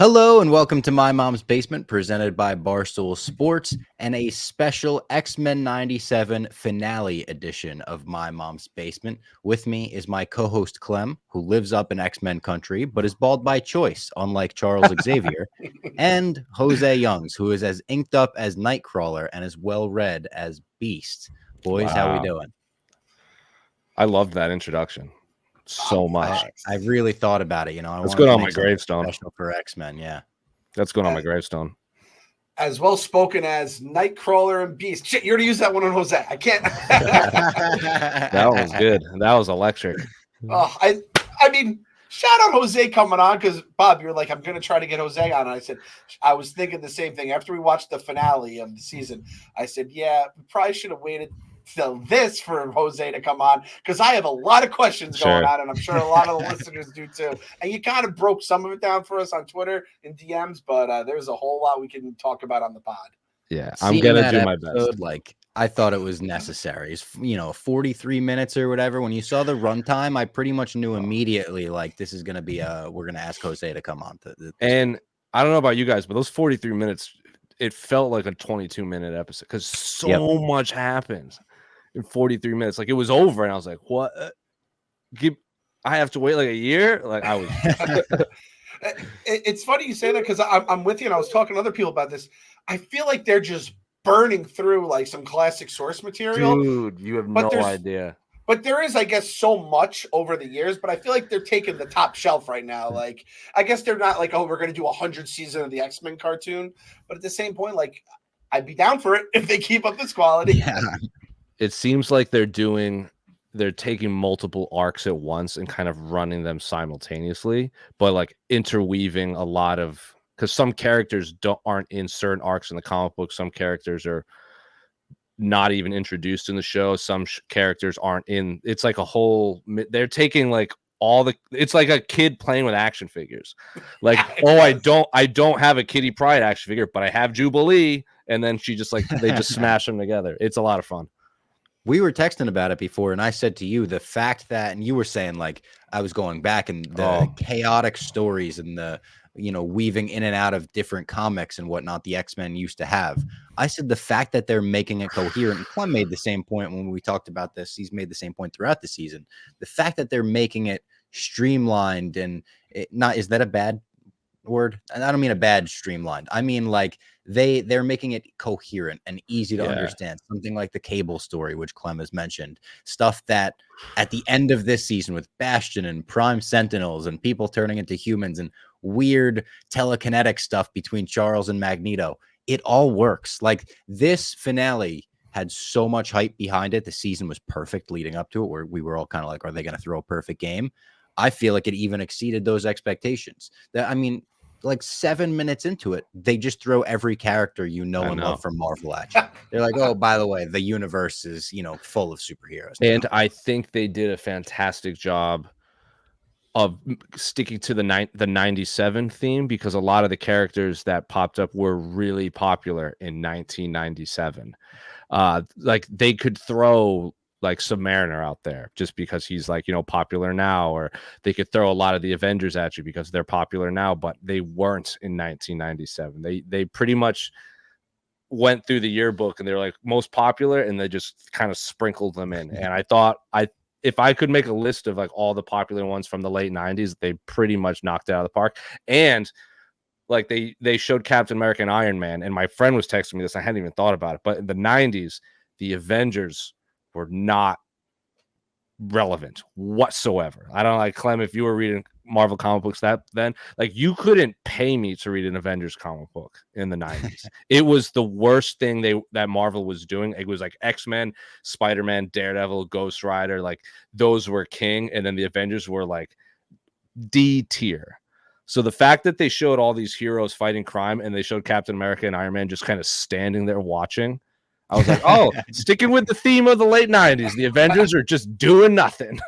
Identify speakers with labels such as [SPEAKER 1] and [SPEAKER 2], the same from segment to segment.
[SPEAKER 1] Hello and welcome to My Mom's Basement, presented by Barstool Sports, and a special X-Men 97 finale edition of My Mom's Basement. With me is my co-host Clem, who lives up in X-Men country, but is bald by choice, unlike Charles Xavier, and Jose Youngs, who is as inked up as Nightcrawler and as well-read as Beast. Boys, how we doing?
[SPEAKER 2] I loved that introduction so much.
[SPEAKER 1] I really thought about it. I
[SPEAKER 2] That's going on my gravestone.
[SPEAKER 1] Special for X-Men, yeah.
[SPEAKER 2] That's going on my gravestone.
[SPEAKER 3] As well spoken as Nightcrawler and Beast. Shit, you already used that one on Jose. I can't.
[SPEAKER 2] That was good. That was electric.
[SPEAKER 3] I mean, shout out Jose coming on, because Bob, you're like, I'm going to try to get Jose on. And I said, I was thinking the same thing after we watched the finale of the season. I said, yeah, we probably should have waited till this for Jose to come on, because I have a lot of questions going on, and I'm sure a lot of the listeners do too. And you kind of broke some of it down for us on Twitter and DMs, but there's a whole lot we can talk about on the pod.
[SPEAKER 2] Yeah, I'm gonna do my best.
[SPEAKER 1] Like, I thought it was necessary. It's 43 minutes or whatever. When you saw the runtime, I pretty much knew immediately, like, this is gonna be we're gonna ask Jose to come on.
[SPEAKER 2] And I don't know about you guys, but those 43 minutes, it felt like a 22-minute episode because so much happens in 43 minutes. Like, it was over, and I was like, what? I have to wait like a year? Like, I was.
[SPEAKER 3] It's funny you say that, because I'm with you, and I was talking to other people about this. I feel like they're just burning through like some classic source material.
[SPEAKER 2] Dude, you have no idea.
[SPEAKER 3] But there is, I guess, so much over the years, but I feel like they're taking the top shelf right now. Like, I guess they're not like, oh, we're going to do 100 seasons of the X-Men cartoon. But at the same point, like, I'd be down for it if they keep up this quality.
[SPEAKER 1] Yeah.
[SPEAKER 2] It seems like they're taking multiple arcs at once and kind of running them simultaneously, but like interweaving a lot of, because some characters aren't in certain arcs in the comic book. Some characters are not even introduced in the show. Some characters aren't in. It's like a whole. They're taking like it's like a kid playing with action figures. Like, oh, I don't have a Kitty Pryde action figure, but I have Jubilee, and then they just smash them together. It's a lot of fun.
[SPEAKER 1] We were texting about it before, and I said to you the fact that, and you were saying, like, I was going back and the chaotic stories and the, weaving in and out of different comics and whatnot the X-Men used to have. I said the fact that they're making it coherent, and Clem made the same point when we talked about this. He's made the same point throughout the season. The fact that they're making it streamlined and is that a bad word? And I don't mean a bad streamlined. I mean, like, they're making it coherent and easy to understand. Something like the Cable story, which Clem has mentioned, stuff that at the end of this season with Bastion and Prime Sentinels and people turning into humans and weird telekinetic stuff between Charles and Magneto, it all works. Like, this finale had so much hype behind it. The season was perfect leading up to it, where we were all kind of like, are they going to throw a perfect game? I feel like it even exceeded those expectations. Like 7 minutes into it, they just throw every character and love from Marvel at you. They're like, oh, by the way, the universe is, full of superheroes now.
[SPEAKER 2] And I think they did a fantastic job of sticking to the 97 theme, because a lot of the characters that popped up were really popular in 1997. Like, they could throw like Submariner out there just because he's like, popular now, or they could throw a lot of the Avengers at you because they're popular now, but they weren't in 1997. They pretty much went through the yearbook and they're like most popular, and they just kind of sprinkled them in. And I thought if I could make a list of like all the popular ones from the late 90s, they pretty much knocked it out of the park. And like they showed Captain America and Iron Man, and my friend was texting me this. I hadn't even thought about it, but in the 90s, the Avengers were not relevant whatsoever. I don't like, Clem, if you were reading Marvel comic books then, like, you couldn't pay me to read an Avengers comic book in the 90s. It was the worst thing that Marvel was doing. It was like X-Men, SpiderMan, Daredevil, Ghost Rider, like, those were king, and then the Avengers were like D tier. So the fact that they showed all these heroes fighting crime, and they showed Captain America and Iron Man just kind of standing there watching, I was like, oh, sticking with the theme of the late 90s. The Avengers are just doing nothing.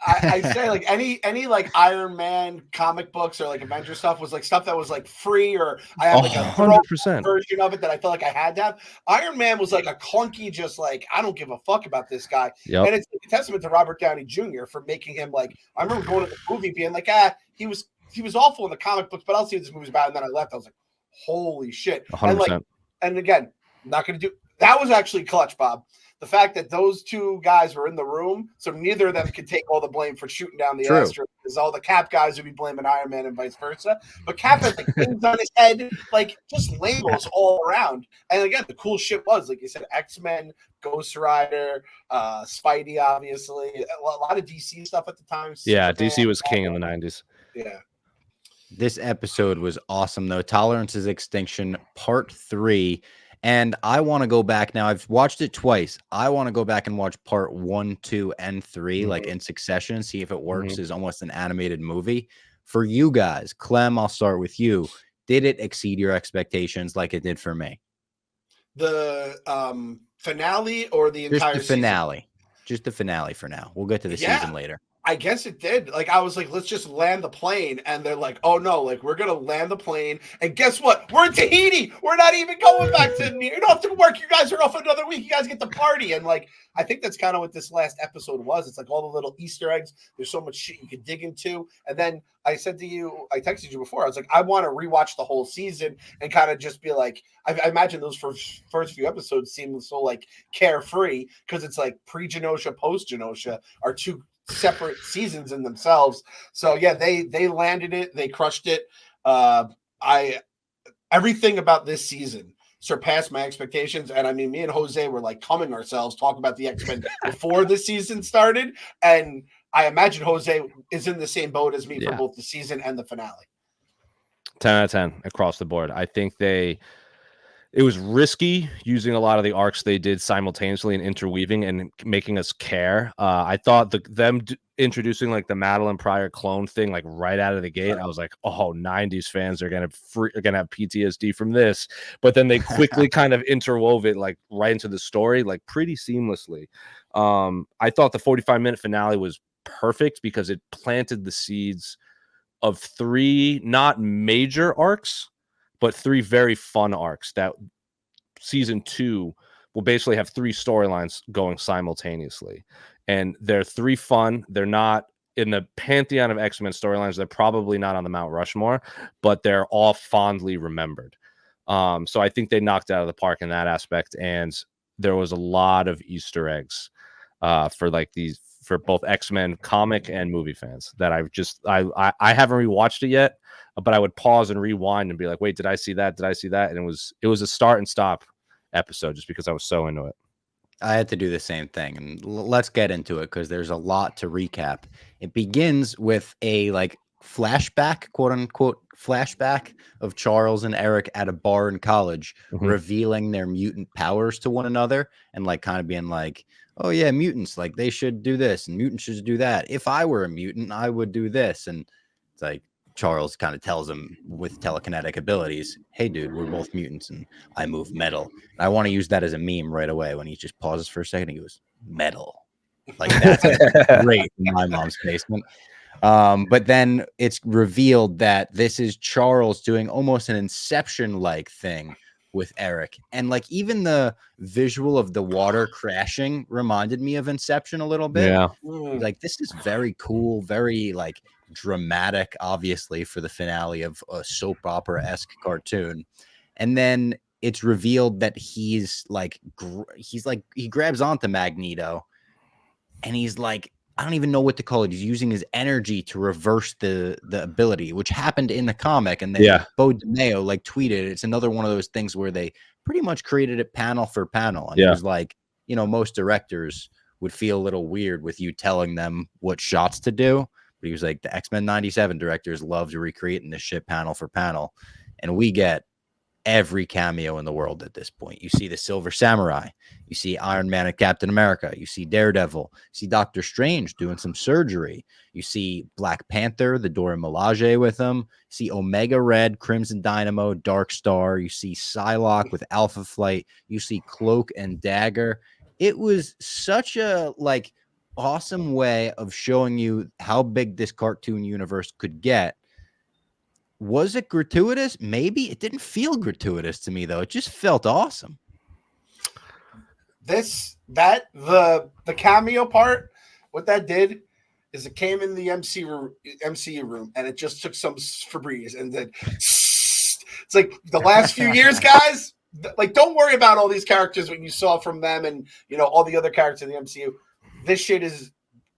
[SPEAKER 3] I say, like, any like Iron Man comic books or like Avenger stuff was like stuff that was like free, or I have like a 100% version of it that I felt like I had to have. Iron Man was like a clunky, just like, I don't give a fuck about this guy. Yep. And it's a testament to Robert Downey Jr. for making him, like, I remember going to the movie being like, he was he was awful in the comic books, but I'll see if this movie's bad. And then I left. I was like, holy shit.
[SPEAKER 2] 100%.
[SPEAKER 3] And again, I'm not going to do that. Was actually clutch, Bob. The fact that those two guys were in the room, so neither of them could take all the blame for shooting down the asteroid, because all the Cap guys would be blaming Iron Man and vice versa. But Cap had like things on his head, like just labels all around. And again, the cool shit was, like you said, X-Men, Ghost Rider, Spidey, obviously, a lot of DC stuff at the time.
[SPEAKER 2] Yeah, DC was king in the 90s.
[SPEAKER 3] Yeah.
[SPEAKER 1] This episode was awesome, though. Tolerance's Extinction, Part 3. And I want to go back now. I've watched it twice. I want to go back and watch Part 1, 2, and 3, like in succession, see if it works as almost an animated movie. For you guys, Clem, I'll start with you. Did it exceed your expectations like it did for me?
[SPEAKER 3] The finale or the entire
[SPEAKER 1] Just the finale? Just the finale for now. We'll get to the season later.
[SPEAKER 3] I guess it did. Like, I was like, let's just land the plane. And they're like, oh no, like, we're going to land the plane. And guess what? We're in Tahiti. We're not even going back to, you don't have to work. You guys are off another week. You guys get to party. And like, I think that's kind of what this last episode was. It's like all the little Easter eggs. There's so much shit you could dig into. And then I said to you, I texted you before, I was like, I want to rewatch the whole season and kind of just be like, I imagine those first few episodes seem so like carefree, because it's like pre-Genosha, post-Genosha are two separate seasons in themselves. So yeah, they landed it, they crushed it. Everything about this season surpassed my expectations. And I mean, me and Jose were like coming ourselves, talking about the X-Men before the season started. And I imagine Jose is in the same boat as me for both the season and the finale.
[SPEAKER 2] 10 out of 10 across the board. I think it was risky using a lot of the arcs they did simultaneously and interweaving and making us care. I thought them introducing like the Madeline Pryor clone thing like right out of the gate, I was like, oh, 90s fans are gonna have PTSD from this. But then they quickly kind of interwove it like right into the story, like pretty seamlessly. I thought the 45-minute finale was perfect because it planted the seeds of 3 not major arcs, but 3 very fun arcs that season 2 will basically have 3 storylines going simultaneously. And they're 3 fun. They're not in the pantheon of X-Men storylines. They're probably not on the Mount Rushmore, but they're all fondly remembered. So I think they knocked it out of the park in that aspect. And there was a lot of Easter eggs for both X-Men comic and movie fans that I haven't rewatched it yet, but I would pause and rewind and be like, wait, did I see that? Did I see that? And it was a start and stop episode just because I was so into it.
[SPEAKER 1] I had to do the same thing, and let's get into it because there's a lot to recap. It begins with a like flashback, quote unquote flashback of Charles and Eric at a bar in college, revealing their mutant powers to one another and like kind of being like, oh yeah, mutants, like they should do this and mutants should do that. If I were a mutant, I would do this. And it's like Charles kind of tells him with telekinetic abilities, hey dude, we're both mutants and I move metal. And I want to use that as a meme right away when he just pauses for a second. He goes, metal. Like that's great in my mom's basement. But then it's revealed that this is Charles doing almost an Inception-like thing with Eric, and like even the visual of the water crashing reminded me of Inception a little bit.
[SPEAKER 2] Yeah,
[SPEAKER 1] like this is very cool, very like dramatic, obviously for the finale of a soap opera-esque cartoon. And then it's revealed that he grabs onto Magneto, and he's like, I don't even know what to call it. He's using his energy to reverse the ability, which happened in the comic. And then Bo DeMeo like tweeted, it's another one of those things where they pretty much created it panel for panel. And it was like, you know, most directors would feel a little weird with you telling them what shots to do. But he was like, the X-Men 97 directors love to recreating this shit panel for panel. And we get every cameo in the world at this point. You see the Silver Samurai, you see Iron Man and Captain America, you see Daredevil, you see Doctor Strange doing some surgery, you see Black Panther, the Dora Milaje with him, you see Omega Red, Crimson Dynamo, Dark Star, you see Psylocke with Alpha Flight, you see Cloak and Dagger. It was such a like awesome way of showing you how big this cartoon universe could get. Was it gratuitous? Maybe. It didn't feel gratuitous to me, though. It just felt awesome.
[SPEAKER 3] The cameo part, what that did, is it came in the MCU room and it just took some Febreze and then it's like the last few years, guys. Like, don't worry about all these characters when you saw from them and all the other characters in the MCU. This shit is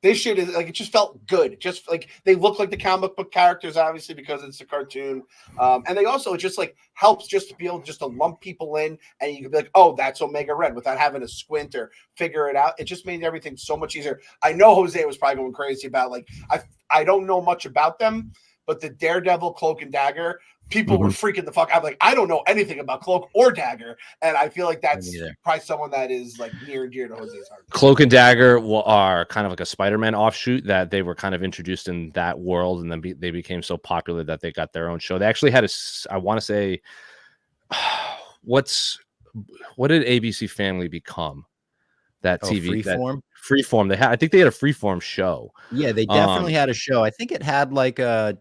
[SPEAKER 3] like, it just felt good. Just like they look like the comic book characters, obviously, because it's a cartoon. And they also, it just like helps just to be able just to lump people in and you can be like, oh, that's Omega Red without having to squint or figure it out. It just made everything so much easier. I know Jose was probably going crazy about like, I don't know much about them, but the Daredevil Cloak and Dagger, people were freaking the fuck out. Like, I don't know anything about Cloak or Dagger. And I feel like that's probably someone that is like near and dear to Jose's heart.
[SPEAKER 2] Cloak and Dagger are kind of like a Spider-Man offshoot that they were kind of introduced in that world. And then they became so popular that they got their own show. They actually had I want to say, what did ABC Family become? That TV,
[SPEAKER 1] Freeform?
[SPEAKER 2] Freeform. I think they had a Freeform show.
[SPEAKER 1] Yeah, they definitely had a show. I think it had like a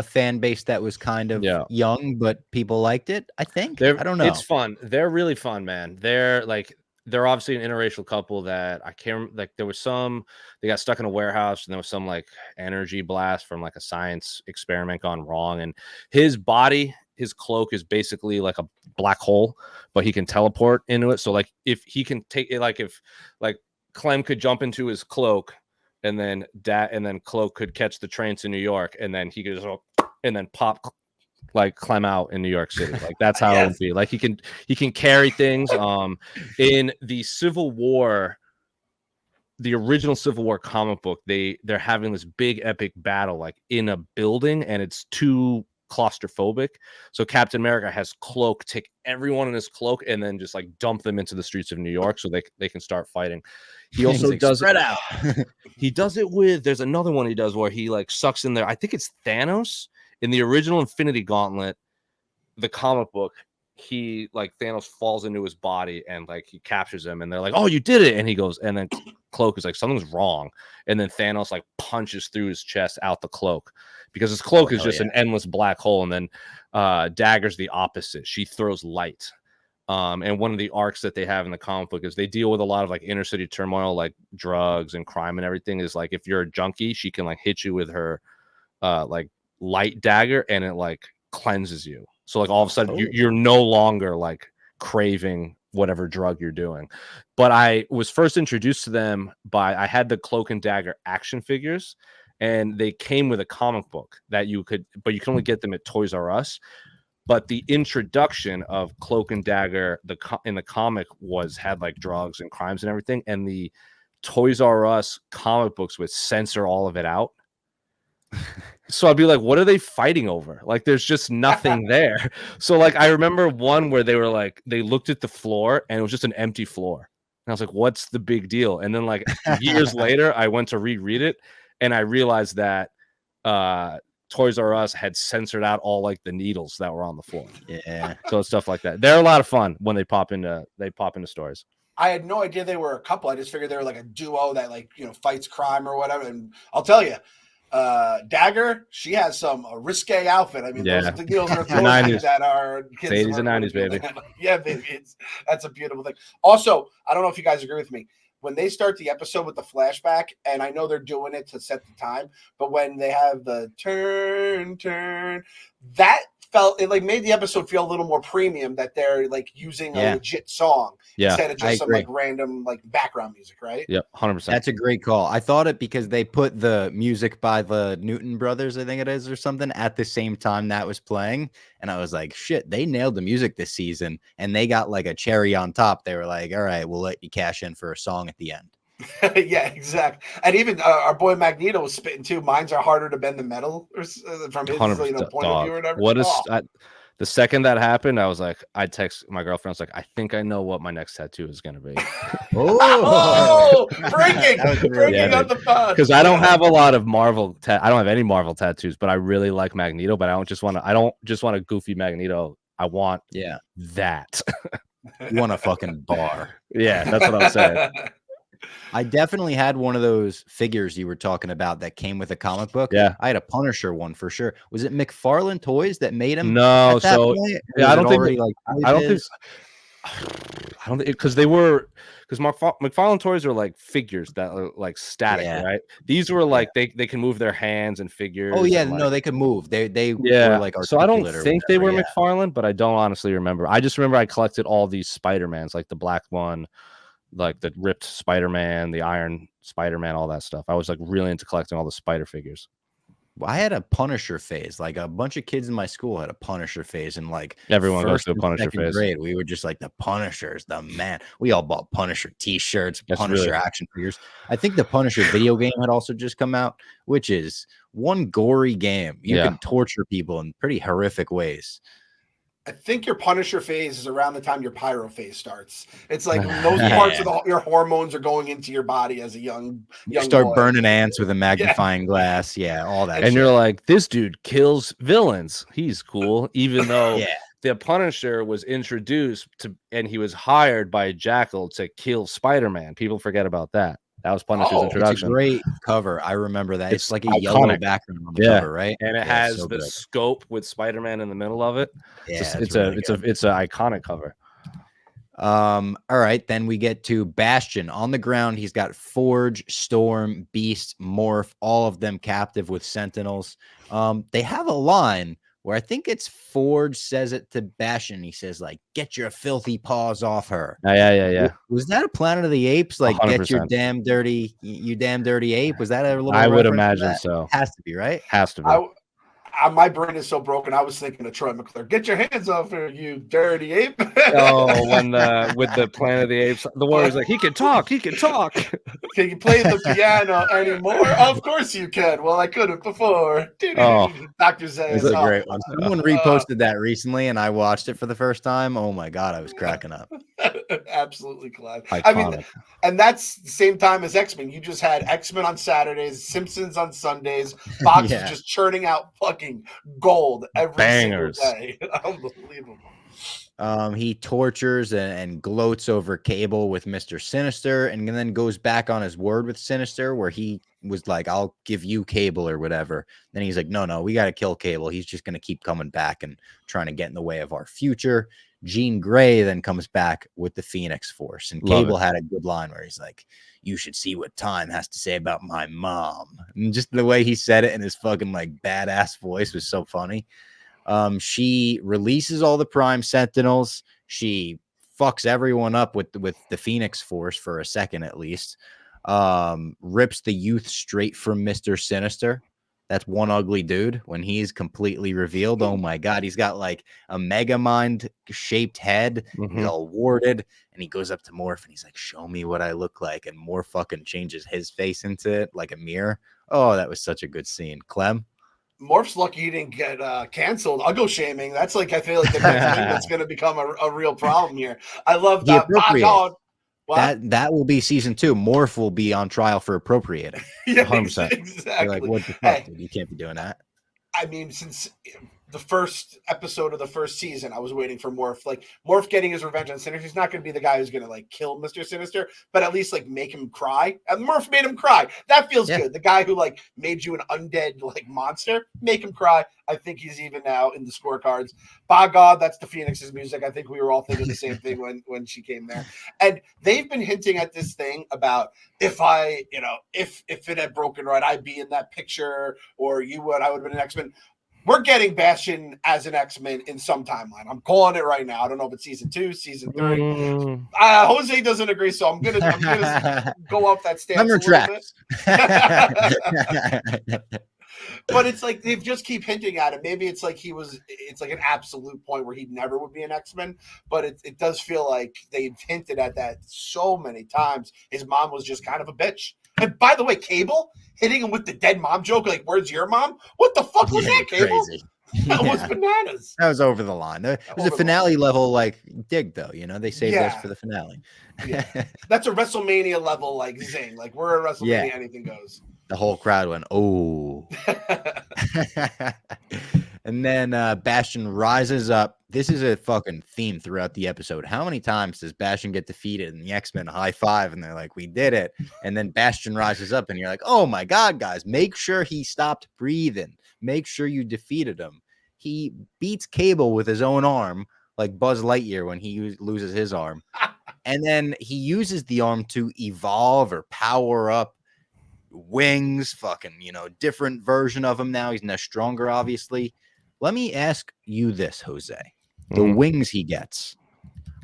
[SPEAKER 1] fan base that was kind of young, but people liked it. I think. I don't know.
[SPEAKER 2] It's fun. They're really fun, man. They're obviously an interracial couple that I can't like. There was they got stuck in a warehouse and there was some like energy blast from like a science experiment gone wrong. And his cloak is basically like a black hole, but he can teleport into it. So like if he can take it, like if like Clem could jump into his cloak and then Cloak could catch the train to New York and then he could just and then pop like Clem out in New York City. Like that's how it would be. Like he can carry things. In the Civil War, the original Civil War comic book, they're having this big epic battle like in a building and it's too claustrophobic. So Captain America has Cloak take everyone in his cloak and then just like dump them into the streets of New York so they can start fighting. He also does
[SPEAKER 1] spread out.
[SPEAKER 2] He does it with, there's another one he does where he like sucks in there. I think it's Thanos in the original Infinity Gauntlet, the comic book. He like Thanos falls into his body and like he captures him and they're like, oh, you did it. And he goes, and then Cloak is like, something's wrong. And then Thanos like punches through his chest out the cloak because his cloak is just an endless black hole. And then Dagger's the opposite. She throws light. And one of the arcs that they have in the comic book is they deal with a lot of like inner city turmoil, like drugs and crime and everything. Is like if you're a junkie, she can like hit you with her like light dagger and it like cleanses you. So like all of a sudden you're no longer like craving whatever drug you're doing. But I was first introduced to them I had the Cloak and Dagger action figures and they came with a comic book but you can only get them at Toys R Us. But the introduction of Cloak and Dagger in the comic had like drugs and crimes and everything. And the Toys R Us comic books would censor all of it out. So I'd be like, what are they fighting over? Like, there's just nothing there. So like, I remember one where they were like, they looked at the floor and it was just an empty floor. And I was like, what's the big deal? And then like years later, I went to reread it and I realized that Toys R Us had censored out all like the needles that were on the floor.
[SPEAKER 1] Yeah.
[SPEAKER 2] So stuff like that. They're a lot of fun when they pop into stores.
[SPEAKER 3] I had no idea they were a couple. I just figured they were like a duo that like, fights crime or whatever. And I'll tell you, Dagger, she has some risque outfit. I mean, those are the deals are that are kids
[SPEAKER 2] 80s and 90s, baby.
[SPEAKER 3] Yeah, baby. That's a beautiful thing. Also, I don't know if you guys agree with me. When they start the episode with the flashback, and I know they're doing it to set the time, but when they have the turn, that it like made the episode feel a little more premium that they're like using a legit song instead of just some like random like background music, right?
[SPEAKER 2] Yep, 100%.
[SPEAKER 1] That's a great call. I thought it because they put the music by the Newton brothers, I think it is, or something, at the same time that was playing. And I was like, shit, they nailed the music this season. And they got like a cherry on top. They were like, all right, we'll let you cash in for a song at the end.
[SPEAKER 3] Yeah, exactly. And even our boy Magneto was spitting too. Mines are harder to bend than metal, or from his point of view or whatever.
[SPEAKER 2] What is the second that happened? I was like, I text my girlfriend. I was like, I think I know what my next tattoo is going to be.
[SPEAKER 3] Breaking on the pod.
[SPEAKER 2] Because I don't have a lot of Marvel. I don't have any Marvel tattoos, but I really like Magneto. But I don't just want a goofy Magneto. I want that.
[SPEAKER 1] You want a fucking bar?
[SPEAKER 2] Yeah, that's what I'm saying.
[SPEAKER 1] I definitely had one of those figures you were talking about that came with a comic book.
[SPEAKER 2] Yeah.
[SPEAKER 1] I had a Punisher one for sure. Was it McFarlane Toys that made him?
[SPEAKER 2] No,
[SPEAKER 1] so
[SPEAKER 2] I don't think because they were because McFarlane toys are like figures that are like static, right? These were like they can move their hands and figures.
[SPEAKER 1] Oh yeah,
[SPEAKER 2] and,
[SPEAKER 1] no, they could move. They
[SPEAKER 2] were
[SPEAKER 1] like
[SPEAKER 2] so I don't think they were
[SPEAKER 1] yeah.
[SPEAKER 2] McFarlane, but I don't honestly remember. I just remember I collected all these Spider-Mans, like the black one, like the ripped Spider-Man, the Iron Spider-Man, all that stuff. I was like really into collecting all the Spider figures.
[SPEAKER 1] I had a Punisher phase. Like a bunch of kids in my school had a Punisher phase, and like
[SPEAKER 2] everyone goes
[SPEAKER 1] first
[SPEAKER 2] to a
[SPEAKER 1] and
[SPEAKER 2] Punisher
[SPEAKER 1] second
[SPEAKER 2] phase.
[SPEAKER 1] grade, we were just like the Punishers, the man. We all bought Punisher T-shirts, Punisher action figures. I think the Punisher video game had also just come out, which is one gory game. You can torture people in pretty horrific ways.
[SPEAKER 3] I think your Punisher phase is around the time your Pyro phase starts. It's like those parts of your hormones are going into your body as a young
[SPEAKER 1] you start
[SPEAKER 3] boy.
[SPEAKER 1] burning ants with a magnifying glass. Yeah, all that.
[SPEAKER 2] And you're like, this dude kills villains. He's cool, even though the Punisher was introduced to, and he was hired by Jackal to kill Spider-Man. People forget about that. That was Punisher's introduction.
[SPEAKER 1] It's a great cover. I remember that. It's like a iconic yellow background on the cover, right?
[SPEAKER 2] And it has the scope with Spider-Man in the middle of it.
[SPEAKER 1] Yeah,
[SPEAKER 2] it's an iconic cover.
[SPEAKER 1] All right, then we get to Bastion on the ground. He's got Forge, Storm, Beast, Morph, all of them captive with Sentinels. They have a line where I think it's Forge says it to Bastion. He says, like, get your filthy paws off her.
[SPEAKER 2] Yeah.
[SPEAKER 1] Was that a Planet of the Apes? Like, 100%. Get your damn dirty ape? Was that a little
[SPEAKER 2] I would imagine so.
[SPEAKER 1] Has to be, right?
[SPEAKER 2] Has to be.
[SPEAKER 3] My brain is so broken. I was thinking of Troy McClure. Get your hands off her, you dirty ape.
[SPEAKER 2] When with the Planet of the Apes, the warrior's like, he can talk. Can
[SPEAKER 3] you play the piano anymore? Of course you can. Well, I couldn't before. Dr. Zay
[SPEAKER 1] is a great one. Someone reposted that recently, and I watched it for the first time. Oh my god, I was cracking up.
[SPEAKER 3] Absolutely glad.
[SPEAKER 2] Iconic.
[SPEAKER 3] I mean, and that's the same time as X-Men. You just had X-Men on Saturdays, Simpsons on Sundays. Fox is just churning out fucking gold every single day. Unbelievable.
[SPEAKER 1] He tortures and gloats over Cable with Mr. Sinister, and then goes back on his word with Sinister, where he was like, I'll give you Cable or whatever. Then he's like, no, we got to kill Cable. He's just going to keep coming back and trying to get in the way of our future. Jean Grey then comes back with the Phoenix Force, and Cable had a good line where he's like, you should see what time has to say about my mom. And just the way he said it in his fucking like badass voice was so funny. She releases all the Prime Sentinels. She fucks everyone up with the Phoenix Force for a second at least. Rips the youth straight from Mr. Sinister. That's one ugly dude when he's completely revealed. Oh my god, he's got like a Megamind shaped head. He's all warded, and he goes up to Morph and he's like, show me what I look like. And Morph fucking changes his face into it like a mirror. Oh, that was such a good scene. Clem?
[SPEAKER 3] Morph's lucky he didn't get canceled. I'll go shaming. That's like, I feel like the next thing that's going to become a real problem here. I love that.
[SPEAKER 1] That will be season 2. Morph will be on trial for appropriating.
[SPEAKER 3] 100%. Exactly.
[SPEAKER 1] You're like, what the fuck, dude? You can't be doing that.
[SPEAKER 3] I mean, since the first episode of the first season, I was waiting for Morph. Like, Morph getting his revenge on Sinister. He's not going to be the guy who's going to, like, kill Mr. Sinister, but at least, like, make him cry. And Morph made him cry. That feels good. The guy who, like, made you an undead, like, monster, make him cry. I think he's even now in the scorecards. By God, that's the Phoenix's music. I think we were all thinking the same thing when she came there. And they've been hinting at this thing about if it had broken right, I'd be in that picture, or I would have been an X-Men. We're getting Bastion as an X-Men in some timeline. I'm calling it right now. I don't know if it's season 2, season 3. Jose doesn't agree, so I'm gonna go off that stance.
[SPEAKER 1] I'm retract.
[SPEAKER 3] But it's like they just keep hinting at it. Maybe it's like it's like an absolute point where he never would be an X-Men, but it does feel like they've hinted at that so many times. His mom was just kind of a bitch. And by the way, Cable hitting him with the dead mom joke, like, where's your mom? What the fuck was that, Cable?
[SPEAKER 1] Crazy.
[SPEAKER 3] That was bananas.
[SPEAKER 1] That was over the line. It was a finale level, like, dig, though. You know, they saved us for the finale.
[SPEAKER 3] That's a WrestleMania level, like, zing. Like, we're at WrestleMania, anything goes.
[SPEAKER 1] The whole crowd went, oh. And then Bastion rises up. This is a fucking theme throughout the episode. How many times does Bastion get defeated and the X-Men high five and they're like, we did it? And then Bastion rises up and you're like, oh my God, guys, make sure he stopped breathing. Make sure you defeated him. He beats Cable with his own arm, like Buzz Lightyear when he loses his arm. And then he uses the arm to evolve or power up wings, fucking, different version of him now. He's now stronger, obviously. Let me ask you this, Jose. The wings he gets.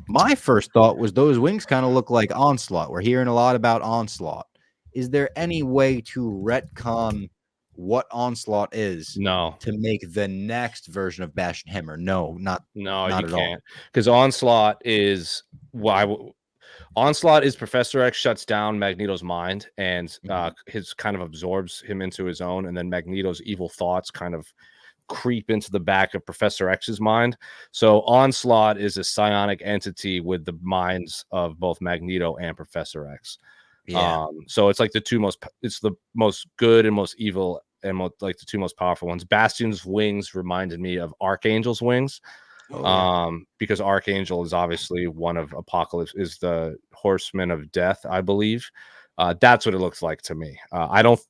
[SPEAKER 1] My first thought was those wings kind of look like Onslaught. We're hearing a lot about Onslaught. Is there any way to retcon what Onslaught is
[SPEAKER 2] No.
[SPEAKER 1] to make the next version of Bastion him? Or no, not
[SPEAKER 2] you
[SPEAKER 1] at
[SPEAKER 2] can't. Because Onslaught is Onslaught is Professor X shuts down Magneto's mind and his kind of absorbs him into his own, and then Magneto's evil thoughts kind of creep into the back of Professor X's mind. So Onslaught is a psionic entity with the minds of both Magneto and Professor X.
[SPEAKER 1] Yeah.
[SPEAKER 2] So it's like it's the most good and most evil and like the two most powerful ones. Bastion's wings reminded me of Archangel's wings. Because Archangel is obviously one of Apocalypse, is the horseman of death, I believe. That's what it looks like to me. I don't,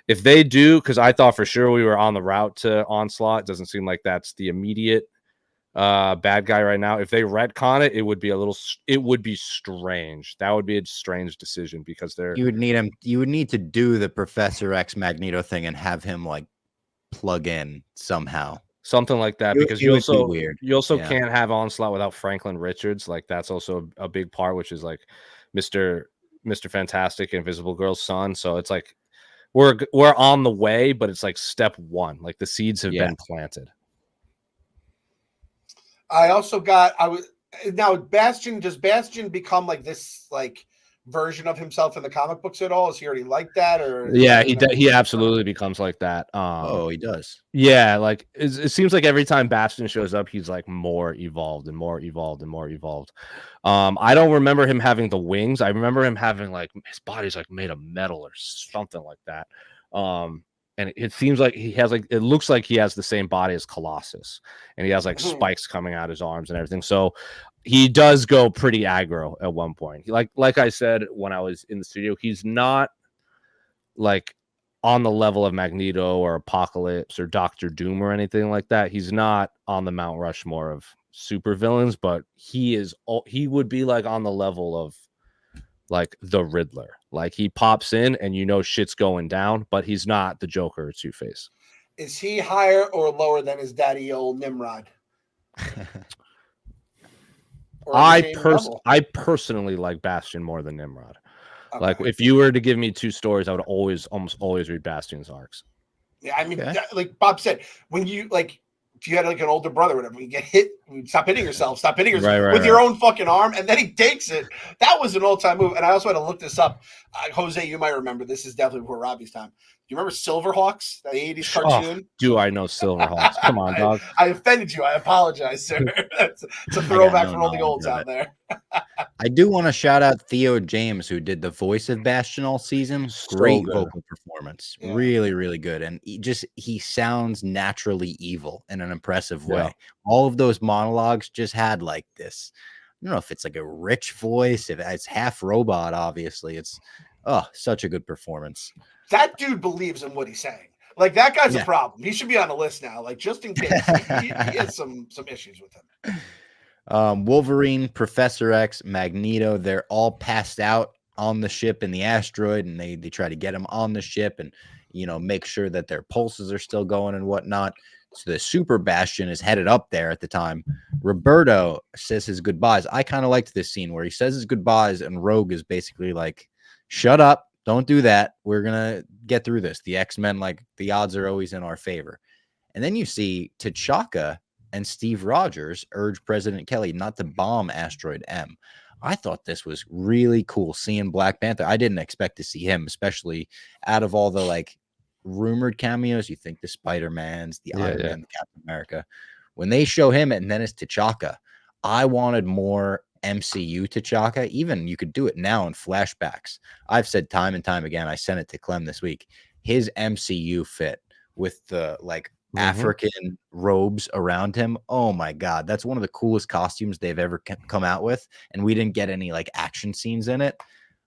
[SPEAKER 2] if they do, because I thought for sure we were on the route to Onslaught. It doesn't seem like that's the immediate bad guy right now. If they retcon it, it would be strange. That would be a strange decision because you
[SPEAKER 1] would need to do the Professor X Magneto thing and have him like plug in somehow.
[SPEAKER 2] Something like that, because you also
[SPEAKER 1] Yeah.
[SPEAKER 2] can't have Onslaught without Franklin Richards. Like that's also a big part, which is like Mr. Fantastic, Invisible Girl's son. So it's like we're on the way, but it's like step one. Like the seeds have been planted.
[SPEAKER 3] I also now Bastion. Does Bastion become like this version of himself in the comic books at all? Is he already like that, or
[SPEAKER 2] he absolutely becomes like that.
[SPEAKER 1] He does.
[SPEAKER 2] Yeah, like it seems like every time Bastion shows up, he's like more evolved and more evolved and more evolved. I don't remember him having the wings. I remember him having like his body's like made of metal or something like that. And it seems like it looks like he has the same body as Colossus, and he has like spikes coming out his arms and everything. So he does go pretty aggro at one point. Like I said when I was in the studio, he's not like on the level of Magneto or Apocalypse or Doctor Doom or anything like that. He's not on the Mount Rushmore of supervillains, but he would be like on the level of like the Riddler. Like he pops in and shit's going down, but he's not the Joker or Two-Face.
[SPEAKER 3] Is he higher or lower than his daddy old Nimrod?
[SPEAKER 2] I personally like Bastion more than Nimrod. Okay. Like if you were to give me two stories, I would almost always read Bastion's arcs.
[SPEAKER 3] Yeah, I mean, like Bob said, when you if you had like an older brother or whatever, you get hit, stop hitting yourself with your own fucking arm, and then he takes it. That was an all-time move. And I also had to look this up. Jose, you might remember, this is definitely before Robbie's time. Do you remember Silverhawks, the 80s cartoon?
[SPEAKER 2] Do I know Silverhawks? Come on, dog.
[SPEAKER 3] I offended you. I apologize, sir. It's a throwback for all the olds out there.
[SPEAKER 1] I do want to shout out Theo James, who did the voice of Bastion all season. Great vocal performance. Yeah. Really, really good. And he sounds naturally evil in an impressive way. Yeah. All of those monologues just had like this. I don't know if it's like a rich voice, if it's half robot, obviously. It's such a good performance.
[SPEAKER 3] That dude believes in what he's saying. Like that guy's a problem. He should be on the list now. Like just in case he has some issues with him.
[SPEAKER 1] Wolverine, Professor X, Magneto, they're all passed out on the ship in the asteroid, and they try to get them on the ship and make sure that their pulses are still going and whatnot. So the Super Bastion is headed up there at the time. Roberto says his goodbyes. I kind of liked this scene where he says his goodbyes and Rogue is basically like, shut up. Don't do that. We're going to get through this. The X-Men, like the odds are always in our favor. And then you see T'Chaka and Steve Rogers urge President Kelly not to bomb Asteroid M. I thought this was really cool seeing Black Panther. I didn't expect to see him, especially out of all the like rumored cameos. You think the Spider-Mans, the Iron Man, the Captain America. When they show him and then it's T'Chaka, I wanted more MCU T'Chaka. Even you could do it now in flashbacks. I've said time and time again, I sent it to Clem this week, his MCU fit with the like African robes around him. Oh my God. That's one of the coolest costumes they've ever come out with. And we didn't get any like action scenes in it.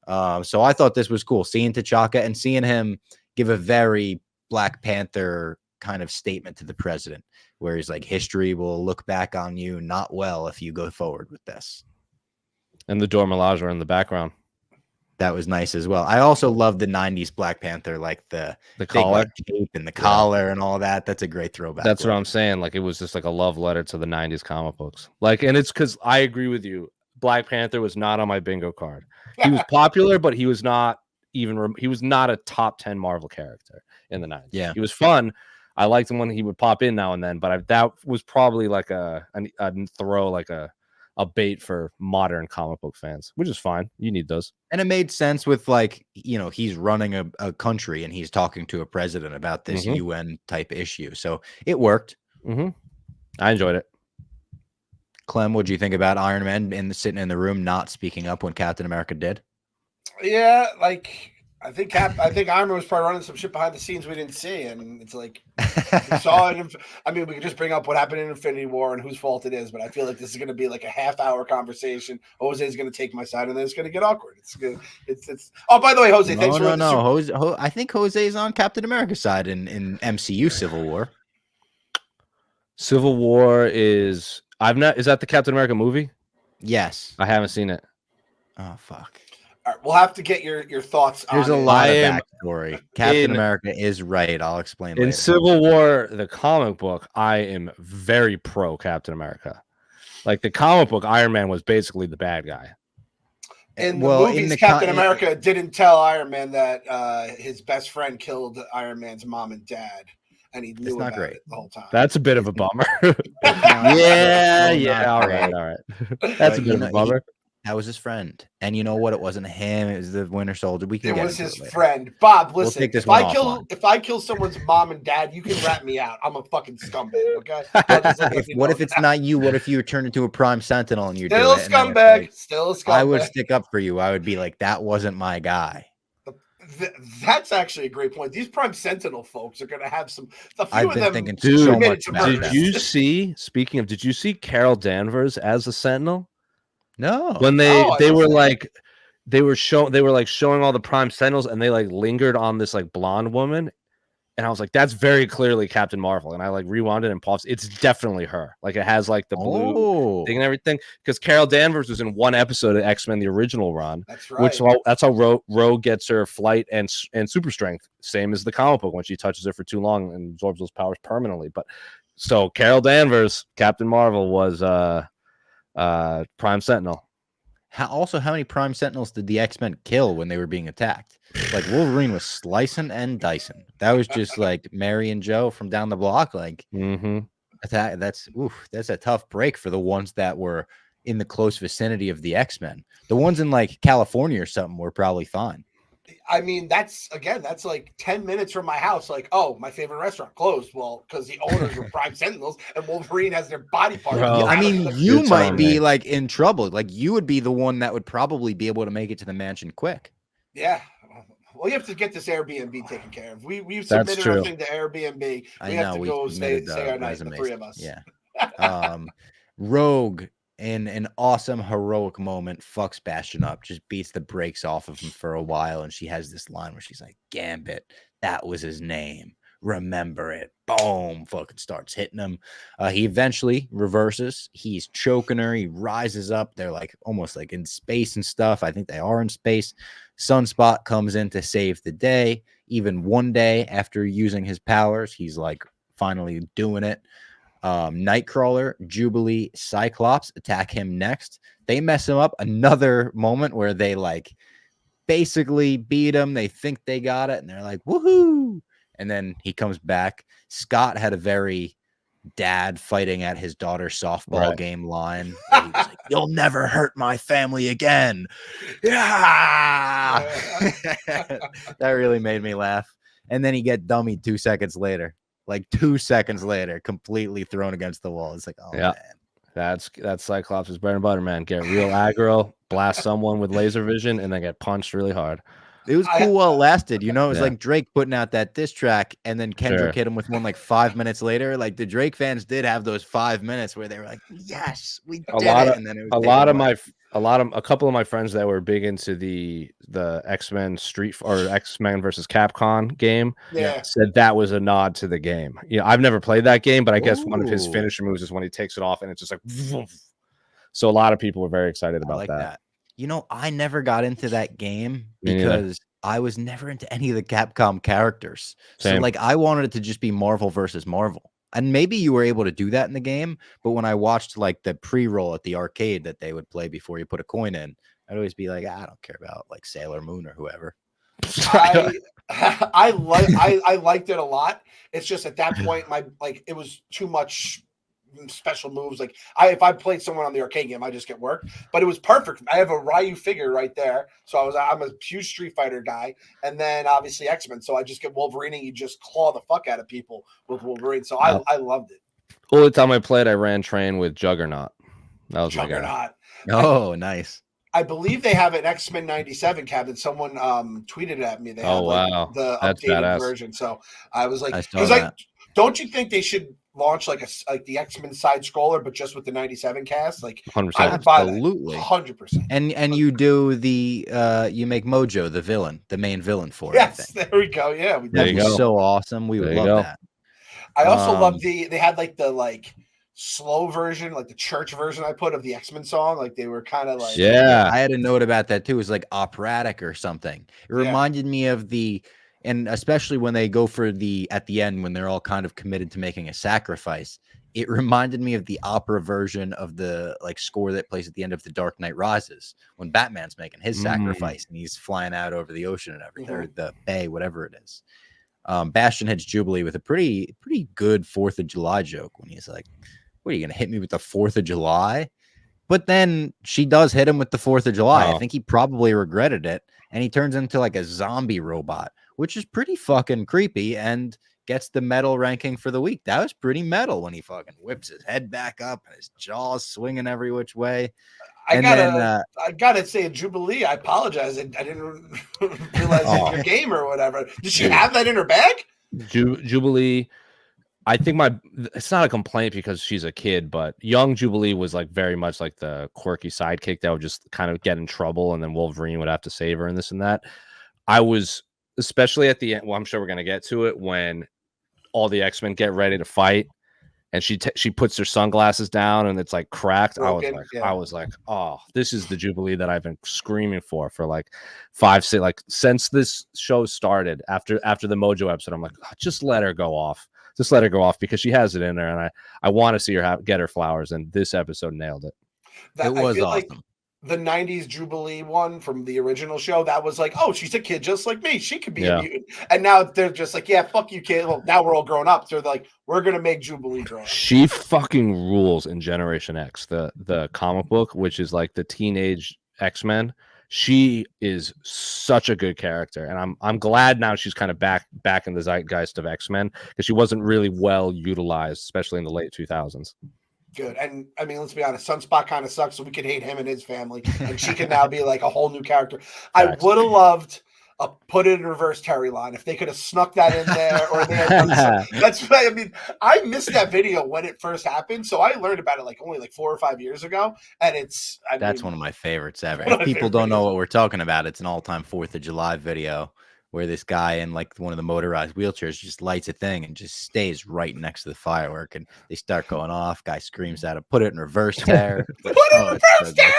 [SPEAKER 1] So I thought this was cool seeing T'Chaka and seeing him give a very Black Panther kind of statement to the president where he's like, history will look back on you not well if you go forward with this.
[SPEAKER 2] And the Dora Milaje in the background.
[SPEAKER 1] That was nice as well. I also love the 90s Black Panther, like the
[SPEAKER 2] collar,
[SPEAKER 1] like, cape and the collar and all that. That's a great throwback.
[SPEAKER 2] That's what I'm saying. Like, it was just like a love letter to the 90s comic books. Like, and it's because I agree with you. Black Panther was not on my bingo card. He was popular, but he was not he was not a top 10 Marvel character in the 90s.
[SPEAKER 1] Yeah.
[SPEAKER 2] He was fun. I liked him when he would pop in now and then, but that was probably like a throw, like a bait for modern comic book fans, which is fine. You need those.
[SPEAKER 1] And it made sense with, like, he's running a country and he's talking to a president about this UN type issue. So it worked.
[SPEAKER 2] I enjoyed it.
[SPEAKER 1] Clem, what do you think about Iron Man sitting in the room not speaking up when Captain America did?
[SPEAKER 3] Yeah, like I think Iron Man was probably running some shit behind the scenes we didn't see, and it's like we saw it. I mean, we could just bring up what happened in Infinity War and whose fault it is, but I feel like this is going to be like a half-hour conversation. Jose's going to take my side, and then it's going to get awkward. It's good. It's. Oh, by the way, Jose, thanks for
[SPEAKER 1] Jose. I think Jose's on Captain America's side in MCU Civil War.
[SPEAKER 2] Civil War is Is that the Captain America movie?
[SPEAKER 1] Yes,
[SPEAKER 2] I haven't seen it.
[SPEAKER 1] Oh fuck.
[SPEAKER 3] All right, we'll have to get your thoughts.
[SPEAKER 1] There's
[SPEAKER 3] on
[SPEAKER 1] a lot of backstory. Captain America is right. I'll explain later.
[SPEAKER 2] In Civil War, the comic book, I am very pro Captain America. Like, the comic book, Iron Man was basically the bad guy.
[SPEAKER 3] In the movies, Captain America didn't tell Iron Man that his best friend killed Iron Man's mom and dad, and he knew about it the whole time.
[SPEAKER 2] That's a bit of a bummer.
[SPEAKER 1] Yeah.
[SPEAKER 2] All right. That's a bit of a bummer.
[SPEAKER 1] That was his friend, and you know what? It wasn't him. It was the Winter Soldier.
[SPEAKER 3] It was his friend, Bob. Listen,
[SPEAKER 1] we'll
[SPEAKER 3] if I kill someone's mom and dad, you can rat me out. I'm a fucking scumbag. Okay.
[SPEAKER 1] What if it's not you? What if you turned into a Prime Sentinel and you're
[SPEAKER 3] still a scumbag? Still a scumbag.
[SPEAKER 1] I would stick up for you. I would be like, that wasn't my guy.
[SPEAKER 3] That's actually a great point. These Prime Sentinel folks are going to have some.
[SPEAKER 1] I've been thinking so much about that.
[SPEAKER 2] Did you see? Speaking of, did you see Carol Danvers as a Sentinel?
[SPEAKER 1] No.
[SPEAKER 2] When they were showing all the Prime Sentinels, and they like lingered on this like blonde woman, and I was like, that's very clearly Captain Marvel. And I like rewound it and paused. It's definitely her. Like, it has like the blue thing and everything. Because Carol Danvers was in one episode of X-Men, the original run.
[SPEAKER 3] That's right.
[SPEAKER 2] That's how Rogue gets her flight and super strength, same as the comic book. When she touches it for too long and absorbs those powers permanently. But so Carol Danvers, Captain Marvel, was Prime Sentinel.
[SPEAKER 1] How many Prime Sentinels did the X-Men kill when they were being attacked? Like, Wolverine was slicing and dicing. That was just like Mary and Joe from down the block. Like, that's a tough break for the ones that were in the close vicinity of the X-Men. The ones in like California or something were probably fine.
[SPEAKER 3] I mean, that's like 10 minutes from my house. Like, oh, my favorite restaurant closed. Well, because the owners were Prime Sentinels and Wolverine has their body parts.
[SPEAKER 1] I mean, you might be like in trouble. Like, you would be the one that would probably be able to make it to the mansion quick.
[SPEAKER 3] Yeah. Well, you have to get this Airbnb taken care of. We've submitted our thing to Airbnb. We have to go stay our night, the three of us.
[SPEAKER 1] Yeah. Rogue, in an awesome heroic moment, fucks Bastion up, just beats the brakes off of him for a while, and she has this line where she's like, Gambit, that was his name, remember it. Boom, fucking starts hitting him. He eventually reverses. He's choking her. He rises up. They're like almost like in space and stuff. I think they are in space. Sunspot comes in to save the day. Even one day after using his powers, he's like finally doing it. Nightcrawler, Jubilee, Cyclops attack him next. They mess him up. Another moment where they like basically beat him. They think they got it, and they're like, woohoo! And then he comes back. Scott had a very dad fighting at his daughter's softball game line. He was like, you'll never hurt my family again. Yeah. That really made me laugh. And then he get dummied 2 seconds later. Like 2 seconds later, completely thrown against the wall. It's like, oh man.
[SPEAKER 2] That's Cyclops' bread and butter, man. Get real aggro, blast someone with laser vision, and then get punched really hard.
[SPEAKER 1] It was cool while it lasted. You know, it was like Drake putting out that diss track, and then Kendrick hit him with one like 5 minutes later. Like, the Drake fans did have those 5 minutes where they were like, yes, we did it. And then it was
[SPEAKER 2] a couple of my friends that were big into the X-Men X-Men versus Capcom game said that was a nod to the game. You know, I've never played that game, but I guess one of his finisher moves is when he takes it off and it's just like, so a lot of people were very excited about that.
[SPEAKER 1] You know, I never got into that game
[SPEAKER 2] Me neither.
[SPEAKER 1] because I was never into any of the Capcom characters. So,
[SPEAKER 2] Same.
[SPEAKER 1] like, I wanted it to just be Marvel versus Marvel. And maybe you were able to do that in the game, but when I watched, like, the pre-roll at the arcade that they would play before you put a coin in, I'd always be like, I don't care about, like, Sailor Moon or whoever.
[SPEAKER 3] I liked it a lot. It's just at that point, it was too much special moves. Like if I played someone on the arcade game, I just get worked. But it was perfect. I have a Ryu figure right there, so I'm a huge Street Fighter guy, and then obviously X-Men. So I just get Wolverine, and you just claw the fuck out of people with Wolverine. So I loved it.
[SPEAKER 2] Only time I played, I ran train with Juggernaut. That was
[SPEAKER 3] Juggernaut.
[SPEAKER 2] my guy.
[SPEAKER 1] Oh, nice.
[SPEAKER 3] I believe they have an X-Men 97 cabinet. Someone tweeted at me. They have the
[SPEAKER 2] That's
[SPEAKER 3] updated
[SPEAKER 2] badass.
[SPEAKER 3] version. So I was like,
[SPEAKER 1] that.
[SPEAKER 3] Don't you think they should launch like the X-Men side scroller, but just with the 97 cast? Like
[SPEAKER 2] 100%.
[SPEAKER 3] I would buy
[SPEAKER 1] Absolutely.
[SPEAKER 3] 100%.
[SPEAKER 1] And you do the you make Mojo the villain, the main villain for it.
[SPEAKER 3] Yes, there we go. Yeah,
[SPEAKER 1] that'd be so awesome. We would love that.
[SPEAKER 3] I also love they had the slow version, like the church version I put of the X-Men song. Like they were kind of like,
[SPEAKER 1] I had a note about that too. It was like operatic or something. It reminded me of and especially when they go for at the end, when they're all kind of committed to making a sacrifice, it reminded me of the opera version of the score that plays at the end of The Dark Knight Rises, when Batman's making his sacrifice and he's flying out over the ocean and everything, or the bay, whatever it is. Bastion hits Jubilee with a pretty good 4th of July joke when he's like, what are you going to hit me with the 4th of July? But then she does hit him with the 4th of July. I think he probably regretted it. And he turns into like a zombie robot, which is pretty fucking creepy, and gets the metal ranking for the week. That was pretty metal when he fucking whips his head back up and his jaws swinging every which way.
[SPEAKER 3] I gotta say, Jubilee, I apologize. I didn't realize it's your game or whatever. Did she have that in her bag?
[SPEAKER 2] Jubilee, I think it's not a complaint because she's a kid, but young Jubilee was like very much like the quirky sidekick that would just kind of get in trouble, and then Wolverine would have to save her and this and that. I was, especially at the end, well, I'm sure we're going to get to it, when all the X-Men get ready to fight and she puts her sunglasses down and it's like cracked.
[SPEAKER 3] Broken,
[SPEAKER 2] I was like, oh, this is the Jubilee that I've been screaming for like 5, 6, like since this show started, after the Mojo episode. I'm like, oh, just let her go off. Just let her go off, because she has it in her, and I want to see her get her flowers, and this episode nailed it.
[SPEAKER 1] It was awesome.
[SPEAKER 3] Like the 90s Jubilee one from the original show, that was like, oh, she's a kid just like me. She could be a mutant. And now they're just like, yeah, fuck you, kid. Well, now we're all grown up. So they're like, we're going to make Jubilee grow up.
[SPEAKER 2] She fucking rules in Generation X, the comic book, which is like the teenage X-Men. She is such a good character, and I'm glad now she's kind of back in the zeitgeist of X-Men, because she wasn't really well utilized, especially in the late 2000s.
[SPEAKER 3] Good. And I mean, let's be honest, Sunspot kind of sucks, so we could hate him and his family, and she can now be like a whole new character. I would have loved a put it in reverse Terry line if they could have snuck that in there, or they had done that's what I mean. I missed that video when it first happened, so I learned about it only 4 or 5 years ago, and that's
[SPEAKER 1] one of my favorites ever. If people don't know what we're talking about, it's an all-time 4th of July video where this guy in one of the motorized wheelchairs just lights a thing and just stays right next to the firework, and they start going off. Guy screams at him, "Put it in reverse, Terry!"
[SPEAKER 3] Put it in reverse, Terry!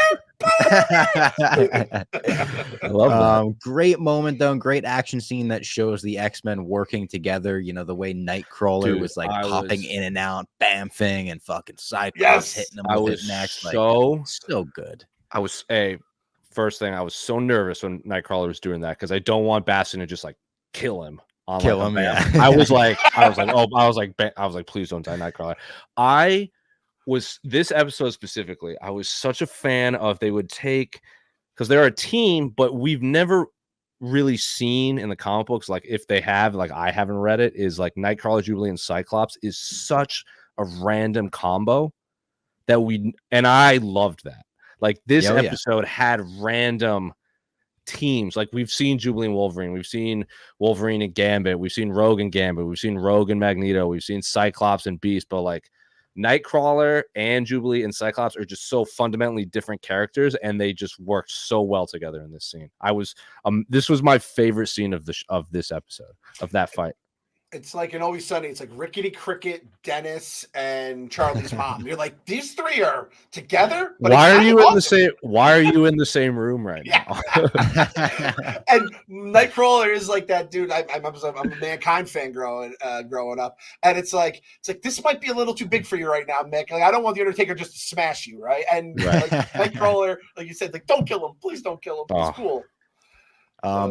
[SPEAKER 1] Great moment though, and great action scene that shows the X-Men working together. You know, the way Nightcrawler was popping in and out, bamfing, and fucking Cyclops hitting him with it next.
[SPEAKER 2] So
[SPEAKER 1] good.
[SPEAKER 2] First thing, I was so nervous when Nightcrawler was doing that, because I don't want Bastion to just kill him.
[SPEAKER 1] Yeah.
[SPEAKER 2] I was like, please don't die, Nightcrawler. This episode specifically, I was such a fan of, they would take, because they're a team, but we've never really seen in the comic books, if they have, I haven't read it, is Nightcrawler, Jubilee, and Cyclops is such a random combo that I loved that. This episode had random teams. We've seen Jubilee and Wolverine. We've seen Wolverine and Gambit. We've seen Rogue and Gambit. We've seen Rogue and Magneto. We've seen Cyclops and Beast. But Nightcrawler and Jubilee and Cyclops are just so fundamentally different characters, and they just worked so well together in this scene. This was my favorite scene of this episode, of that fight.
[SPEAKER 3] It's like in Always Sunny. It's like Rickety Cricket, Dennis, and Charlie's mom. You're like, these three are together. But
[SPEAKER 2] why are you in the same? Why are you in the same room right now?
[SPEAKER 3] And Nightcrawler is like that dude. I'm a Mankind fan growing up, and it's like this might be a little too big for you right now, Mick. Like I don't want the Undertaker just to smash you, right? And like, Nightcrawler, like you said, like don't kill him, please don't kill him. He's cool.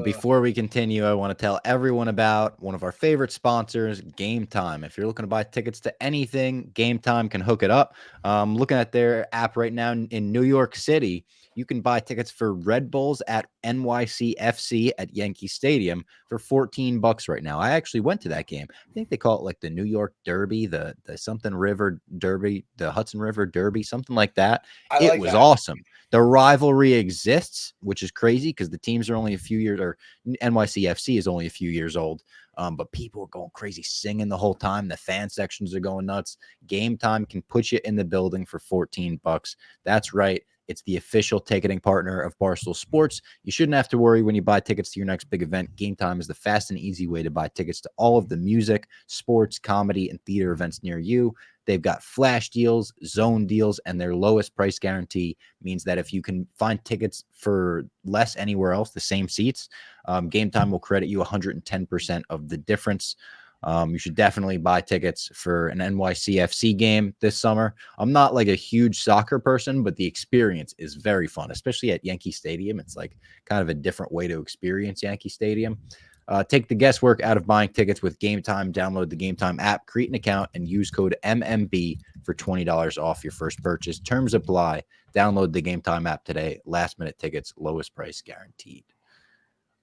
[SPEAKER 1] Before we continue, I want to tell everyone about one of our favorite sponsors, Game Time. If you're looking to buy tickets to anything, Game Time can hook it up. Looking at their app right now in New York City, you can buy tickets for Red Bulls at NYCFC at Yankee Stadium for $14 right now. I actually went to that game. I think they call it like the New York Derby, the something River Derby, the Hudson River Derby, something like that. It was awesome. The rivalry exists, which is crazy because the teams are only a few years, or NYCFC is only a few years old. But people are going crazy singing the whole time. The fan sections are going nuts. Game Time can put you in the building for $14. That's right. It's the official ticketing partner of Barstool Sports. You shouldn't have to worry when you buy tickets to your next big event. Game Time is the fast and easy way to buy tickets to all of the music, sports, comedy, and theater events near you. They've got flash deals, zone deals, and their lowest price guarantee means that if you can find tickets for less anywhere else, the same seats, Game Time will credit you 110% of the difference. You should definitely buy tickets for an NYCFC game this summer. I'm not like a huge soccer person, but the experience is very fun, especially at Yankee Stadium. It's like kind of a different way to experience Yankee Stadium. Take the guesswork out of buying tickets with Game Time. Download the Game Time app, create an account, and use code MMB for $20 off your first purchase. Terms apply. Download the Game Time app today. Last minute tickets, lowest price guaranteed.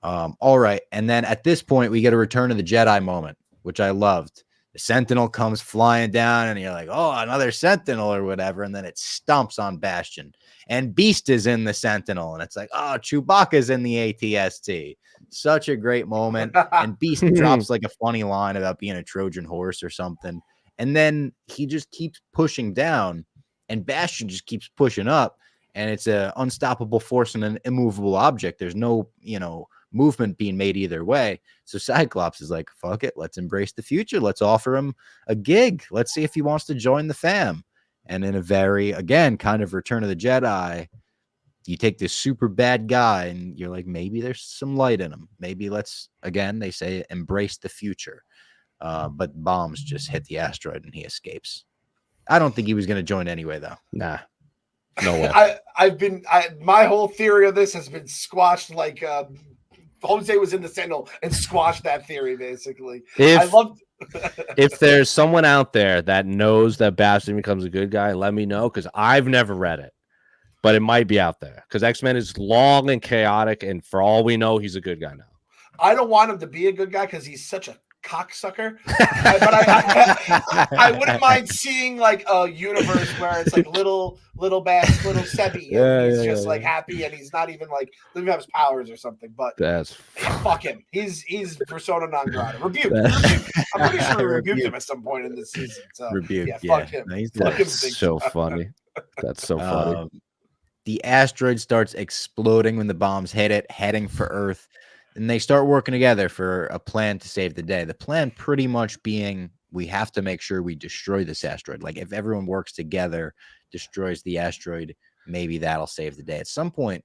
[SPEAKER 1] All right. And then at this point, we get a Return of the Jedi moment, which I loved. The Sentinel comes flying down, and you're like, oh, another Sentinel or whatever. And then it stomps on Bastion. And Beast is in the Sentinel. And it's like, oh, Chewbacca's in the ATST. Such a great moment. And Beast drops like a funny line about being a Trojan horse or something. And then he just keeps pushing down, and Bastion just keeps pushing up. And it's an unstoppable force and an immovable object. There's no, movement being made either way. So Cyclops is like, fuck it, let's embrace the future. Let's offer him a gig. Let's see if he wants to join the fam. And in a very, again, kind of Return of the Jedi, you take this super bad guy and you're like, maybe there's some light in him. Maybe let's, again, they say embrace the future. But bombs just hit the asteroid and he escapes. I don't think he was going to join anyway, though.
[SPEAKER 2] Nah. No way.
[SPEAKER 3] My whole theory of this has been squashed like Jose was in the Sentinel and squashed that theory, basically.
[SPEAKER 2] If there's someone out there that knows that Bastion becomes a good guy, let me know, because I've never read it. But it might be out there, because X-Men is long and chaotic, and for all we know, he's a good guy now.
[SPEAKER 3] I don't want him to be a good guy because he's such a cocksucker. But I wouldn't mind seeing like a universe where it's like little Sebby. He's just like happy, and he's not even like doesn't have his powers or something. But
[SPEAKER 2] that's
[SPEAKER 3] fuck him. He's persona non grata. Rebuke. I'm pretty sure we rebuked him at some point in this season. So fuck him.
[SPEAKER 2] That's so funny. That's so funny.
[SPEAKER 1] The asteroid starts exploding when the bombs hit it, heading for Earth. And they start working together for a plan to save the day. The plan pretty much being, we have to make sure we destroy this asteroid. Like if everyone works together, destroys the asteroid, maybe that'll save the day. At some point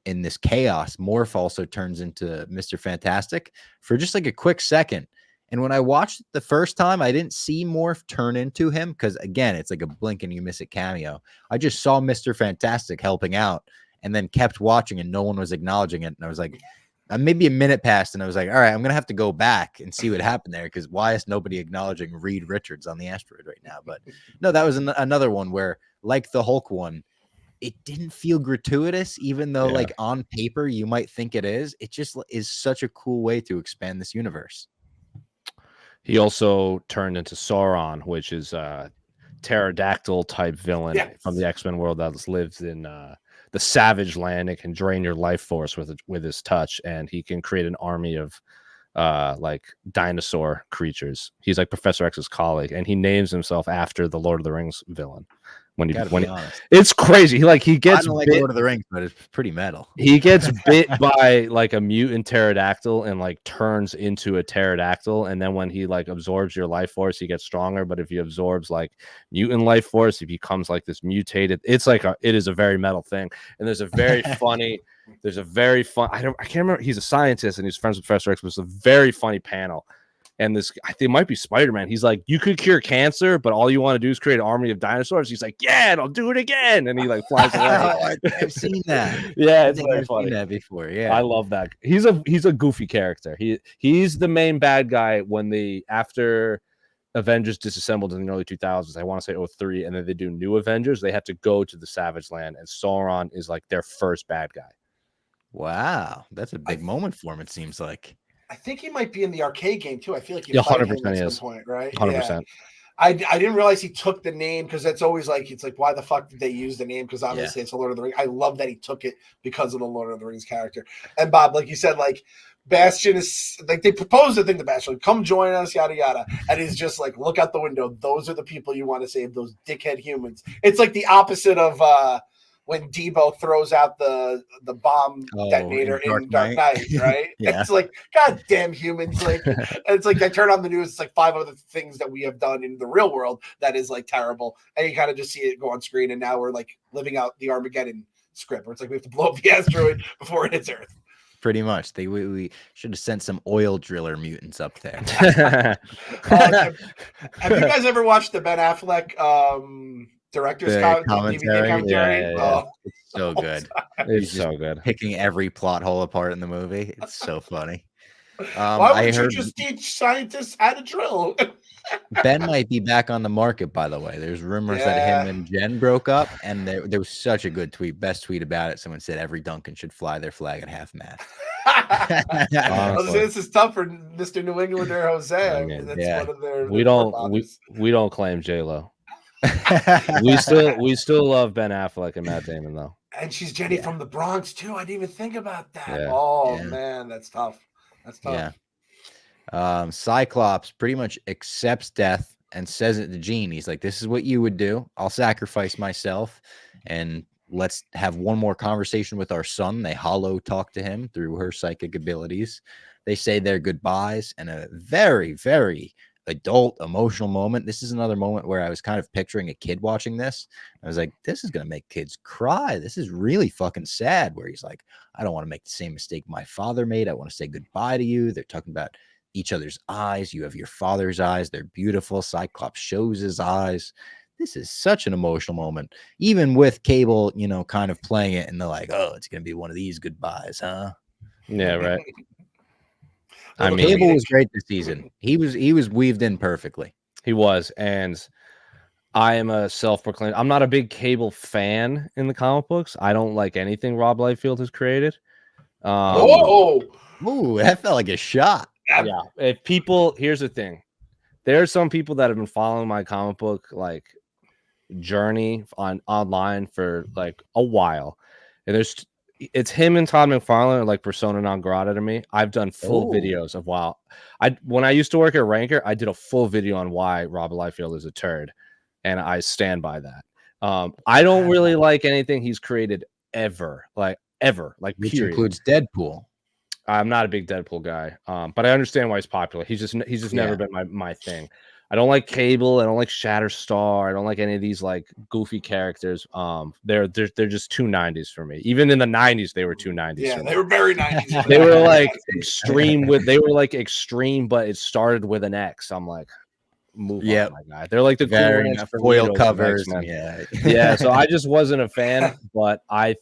[SPEAKER 1] in this chaos, Morph also turns into Mr. Fantastic for just like a quick second. And when I watched it the first time, I didn't see Morph turn into him because, again, it's like a blink and you miss it cameo. I just saw Mr. Fantastic helping out and then kept watching and no one was acknowledging it. And I was like, maybe a minute passed and I was like, all right, I'm going to have to go back and see what happened there because why is nobody acknowledging Reed Richards on the asteroid right now? But no, that was another one where, like the Hulk one, it didn't feel gratuitous, even though like on paper you might think it is. It just is such a cool way to expand this universe.
[SPEAKER 2] He also turned into Sauron, which is a pterodactyl type villain from the X-Men world that lives in the Savage Land. It can drain your life force with his touch, and he can create an army of like dinosaur creatures. He's like Professor X's colleague, and he names himself after the Lord of the Rings villain, when
[SPEAKER 1] Gotta
[SPEAKER 2] when
[SPEAKER 1] be honest.
[SPEAKER 2] it's crazy. He
[SPEAKER 1] I
[SPEAKER 2] gets
[SPEAKER 1] don't like
[SPEAKER 2] bit.
[SPEAKER 1] Lord of the Rings, but it's pretty metal.
[SPEAKER 2] He gets bit by like a mutant pterodactyl and like turns into a pterodactyl, and then when he like absorbs your life force, he gets stronger. But if he absorbs like mutant life force, he becomes like this mutated. It is a very metal thing. And there's a very funny. There's a very fun. I can't remember. He's a scientist and he's friends with Professor X. But it's a very funny panel. And this, I think it might be SpiderMan. He's like, you could cure cancer, but all you want to do is create an army of dinosaurs. He's like, yeah, and I'll do it again. And he like flies away.
[SPEAKER 1] I've seen that.
[SPEAKER 2] Yeah,
[SPEAKER 1] I think I've seen that before. Yeah,
[SPEAKER 2] I love that. He's a goofy character. He's the main bad guy when after Avengers disassembled in the early 2000s. I want to say 2003, and then they do New Avengers. They have to go to the Savage Land, and Sauron is like their first bad guy.
[SPEAKER 1] Wow, that's a big moment for him. It seems like.
[SPEAKER 3] I think he might be in the arcade game too. I feel like you fight him at some point, right?
[SPEAKER 2] 100%.
[SPEAKER 3] Yeah. I didn't realize he took the name because that's always like it's like why the fuck did they use the name? Because obviously it's a Lord of the Rings. I love that he took it because of the Lord of the Rings character. And Bob, like you said, like Bastion is like they proposed the thing to Bastion, like, come join us, yada yada. And he's just like, look out the window. Those are the people you want to save, those dickhead humans. It's like the opposite of when Debo throws out the bomb detonator in Dark Knight, right?
[SPEAKER 1] Yeah.
[SPEAKER 3] It's like, God damn humans. Like, it's like I turn on the news, it's like 5 other things that we have done in the real world that is like terrible. And you kind of just see it go on screen. And now we're like living out the Armageddon script where it's like we have to blow up the asteroid before it hits Earth.
[SPEAKER 1] Pretty much. We should have sent some oil driller mutants up there.
[SPEAKER 3] Have you guys ever watched the Ben Affleck director's
[SPEAKER 1] commentary?
[SPEAKER 2] Yeah.
[SPEAKER 3] Oh,
[SPEAKER 1] it's so good.
[SPEAKER 2] It's so good.
[SPEAKER 1] Picking every plot hole apart in the movie. It's so funny.
[SPEAKER 3] Why would you just teach scientists how to drill?
[SPEAKER 1] Ben might be back on the market, by the way. There's rumors that him and Jen broke up, and there was such a good tweet. Best tweet about it. Someone said every Duncan should fly their flag at half mast.
[SPEAKER 3] This is tough for Mr. New Englander Jose. I mean, that's one of their.
[SPEAKER 2] We don't claim J-Lo. we still love Ben Affleck and Matt Damon though.
[SPEAKER 3] And she's Jenny from the Bronx too. I didn't even think about that.
[SPEAKER 2] Yeah.
[SPEAKER 3] Oh man, that's tough. That's tough.
[SPEAKER 1] Yeah. Cyclops pretty much accepts death and says it to Jean. He's like, this is what you would do. I'll sacrifice myself and let's have one more conversation with our son. They hollow talk to him through her psychic abilities. They say their goodbyes, and a very, very adult emotional moment. This is another moment where I was kind of picturing a kid watching this. I was like, this is going to make kids cry. This is really fucking sad, where he's like, I don't want to make the same mistake my father made. I want to say goodbye to you. They're talking about each other's eyes. You have your father's eyes. They're beautiful. Cyclops shows his eyes. This is such an emotional moment, even with Cable, kind of playing it, and they're like, oh, it's going to be one of these goodbyes, huh?
[SPEAKER 2] Yeah, right.
[SPEAKER 1] I mean, Cable was great this season. He was weaved in perfectly.
[SPEAKER 2] He was, and I am a self-proclaimed. I'm not a big Cable fan in the comic books. I don't like anything Rob Liefeld has created.
[SPEAKER 1] Ooh, that felt like a shot.
[SPEAKER 2] Yeah. Here's the thing. There are some people that have been following my comic book like journey online for like a while, and it's him and Todd McFarlane are like persona non grata to me. I've done full videos of when I used to work at Ranker, I did a full video on why Rob Liefeld is a turd, and I stand by that. I don't really like anything he's created ever, which
[SPEAKER 1] includes Deadpool.
[SPEAKER 2] I'm not a big Deadpool guy, but I understand why he's popular. He's just never been my thing. I don't like Cable. I don't like Shatterstar. I don't like any of these like goofy characters. They're just too 90s for me. Even in the 90s, they were too 90s.
[SPEAKER 3] Yeah, they were very 90s.
[SPEAKER 2] They were like extreme extreme, but it started with an X. I'm like, move on, my guy. They're like the
[SPEAKER 1] very foil covers.
[SPEAKER 2] Yeah. So I just wasn't a fan, but I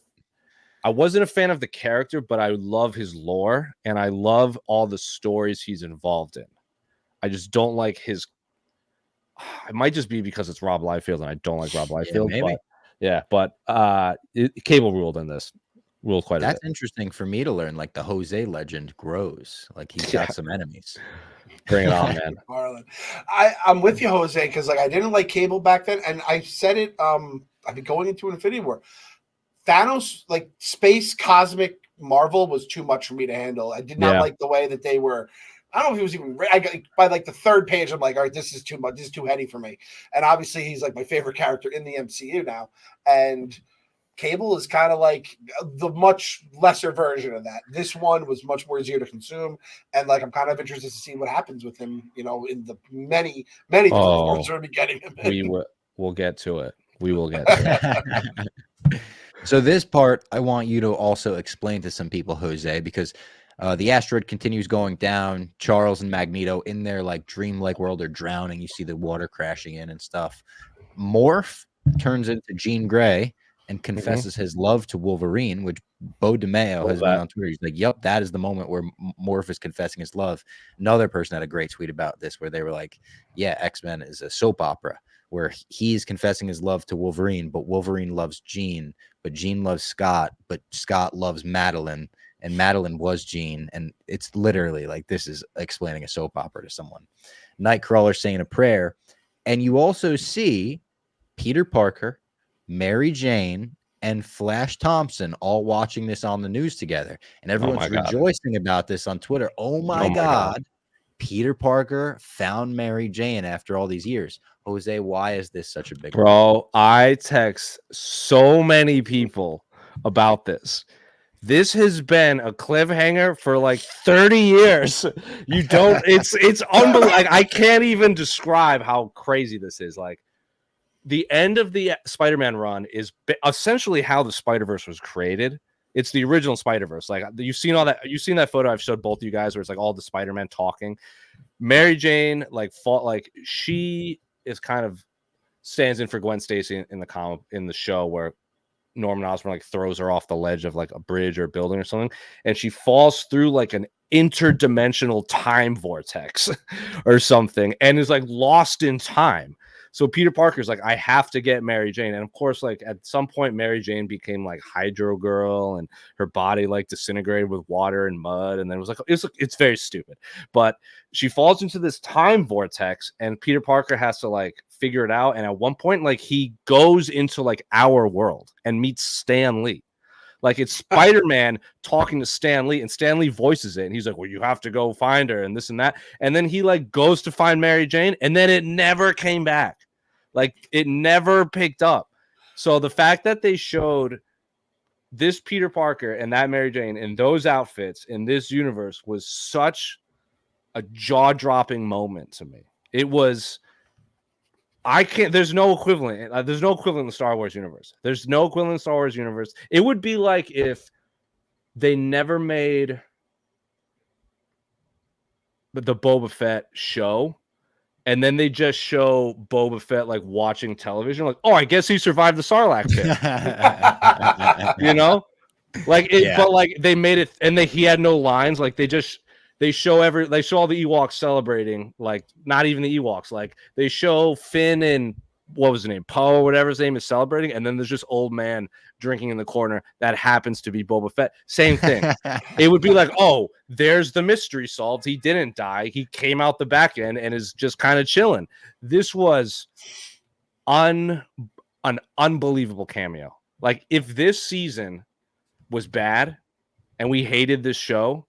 [SPEAKER 2] wasn't a fan of the character, but I love his lore and I love all the stories he's involved in. I just don't like his. It might just be because it's Rob Liefeld and I don't like Rob Liefeld. But Cable ruled in this. Ruled quite a bit.
[SPEAKER 1] That's interesting for me to learn. Like the Jose legend grows. Like he's got some enemies.
[SPEAKER 2] Bring it on, man.
[SPEAKER 3] I'm with you, Jose, because like I didn't like Cable back then, and I said it. I've been going into Infinity War. Thanos, like space cosmic Marvel, was too much for me to handle. I did not like the way that they were I don't know if he was even. I got by like the third page. I'm like, all right, this is too much. This is too heady for me. And obviously, he's like my favorite character in the MCU now. And Cable is kind of like the much lesser version of that. This one was much more easier to consume, and like I'm kind of interested to see what happens with him. You know, in the many different forms we're getting him in.
[SPEAKER 2] We'll get to it. We will get to
[SPEAKER 1] it. So this part, I want you to also explain to some people, Jose, because the asteroid continues going down. Charles and Magneto in their like dreamlike world are drowning. You see the water crashing in and stuff. Morph turns into Jean Grey and confesses his love to Wolverine, which Bo DeMeo has been on Twitter. He's like, yep, that is the moment where Morph is confessing his love. Another person had a great tweet about this where they were like, yeah, X-Men is a soap opera where he's confessing his love to Wolverine, but Wolverine loves Jean, but Jean loves Scott, but Scott loves Madeline, and Madeline was Jean. And it's literally like this is explaining a soap opera to someone. Nightcrawler saying a prayer. And you also see Peter Parker, Mary Jane, and Flash Thompson all watching this on the news together. And everyone's rejoicing about this on Twitter. Oh my God. Peter Parker found Mary Jane after all these years. Jose, why is this such a big
[SPEAKER 2] Bro, I text so many people about this. This has been a cliffhanger for like 30 years. You don't, it's unbelievable. Like, I can't even describe how crazy this is. Like, the end of the Spider-Man run is essentially how the Spider-Verse was created. It's the original Spider-Verse. Like, you've seen that photo I've showed both of you guys where it's like all the Spider-Man talking. Mary Jane, like, she is kind of stands in for Gwen Stacy in the show where Norman Osborn like throws her off the ledge of like a bridge or a building or something, and she falls through like an interdimensional time vortex or something and is like lost in time. So Peter Parker's like, I have to get Mary Jane. And of course, like at some point, Mary Jane became like Hydro Girl and her body like disintegrated with water and mud. And then it was like, it's very stupid. But she falls into this time vortex and Peter Parker has to like figure it out. And at one point, like he goes into like our world and meets Stan Lee. Like it's Spider-Man talking to Stan Lee, and Stan Lee voices it. And he's like, well, you have to go find her and this and that. And then he like goes to find Mary Jane, and then it never came back. Like it never picked up. So the fact that they showed this Peter Parker and that Mary Jane in those outfits in this universe was such a jaw-dropping moment to me. It was... there's no equivalent. There's no equivalent in the Star Wars universe. There's no equivalent in the Star Wars universe. It would be like if they never made the Boba Fett show, and then they just show Boba Fett like watching television, like, oh, I guess he survived the Sarlacc pit. You know, like it. Yeah. But like they made it, and he had no lines. Like they show all the Ewoks celebrating, like not even the Ewoks. Like they show Finn and what was his name, Poe or whatever his name is celebrating, and then there's just old man drinking in the corner that happens to be Boba Fett. Same thing. It would be like, oh, there's the mystery solved. He didn't die. He came out the back end and is just kind of chilling. This was an unbelievable cameo. Like if this season was bad and we hated this show,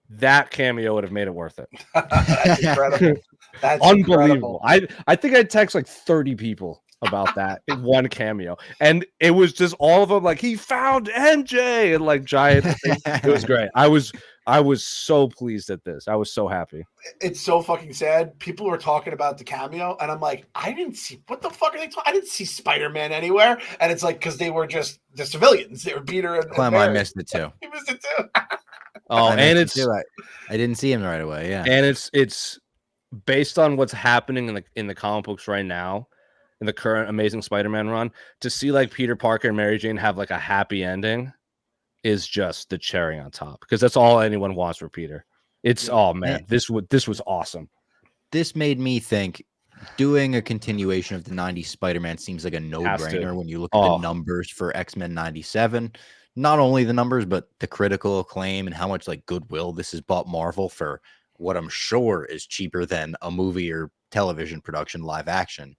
[SPEAKER 2] that cameo would have made it worth it.
[SPEAKER 3] That's incredible. That's
[SPEAKER 2] unbelievable.
[SPEAKER 3] Incredible.
[SPEAKER 2] I think I'd text like 30 people about that in one cameo, and it was just all of them like he found MJ and like giant things. It was great. I was so pleased at this. I was so happy.
[SPEAKER 3] It's so fucking sad. People were talking about the cameo, and I'm like, I didn't see what the fuck are they talking? I didn't see Spider-Man anywhere. And it's like because they were just the civilians. They were Peter and
[SPEAKER 1] Clem. I missed it too.
[SPEAKER 3] He missed it too.
[SPEAKER 2] Oh, and it's
[SPEAKER 1] I didn't see him right away. Yeah,
[SPEAKER 2] and it's based on what's happening in the comic books right now, in the current Amazing Spider-Man run. To see like Peter Parker and Mary Jane have like a happy ending is just the cherry on top, because that's all anyone wants for Peter. It's oh man, this was awesome.
[SPEAKER 1] This made me think doing a continuation of the 90s Spider-Man seems like a no-brainer when you look at the numbers for X-Men 97. Not only the numbers, but the critical acclaim and how much like goodwill this has bought Marvel for what I'm sure is cheaper than a movie or television production live action.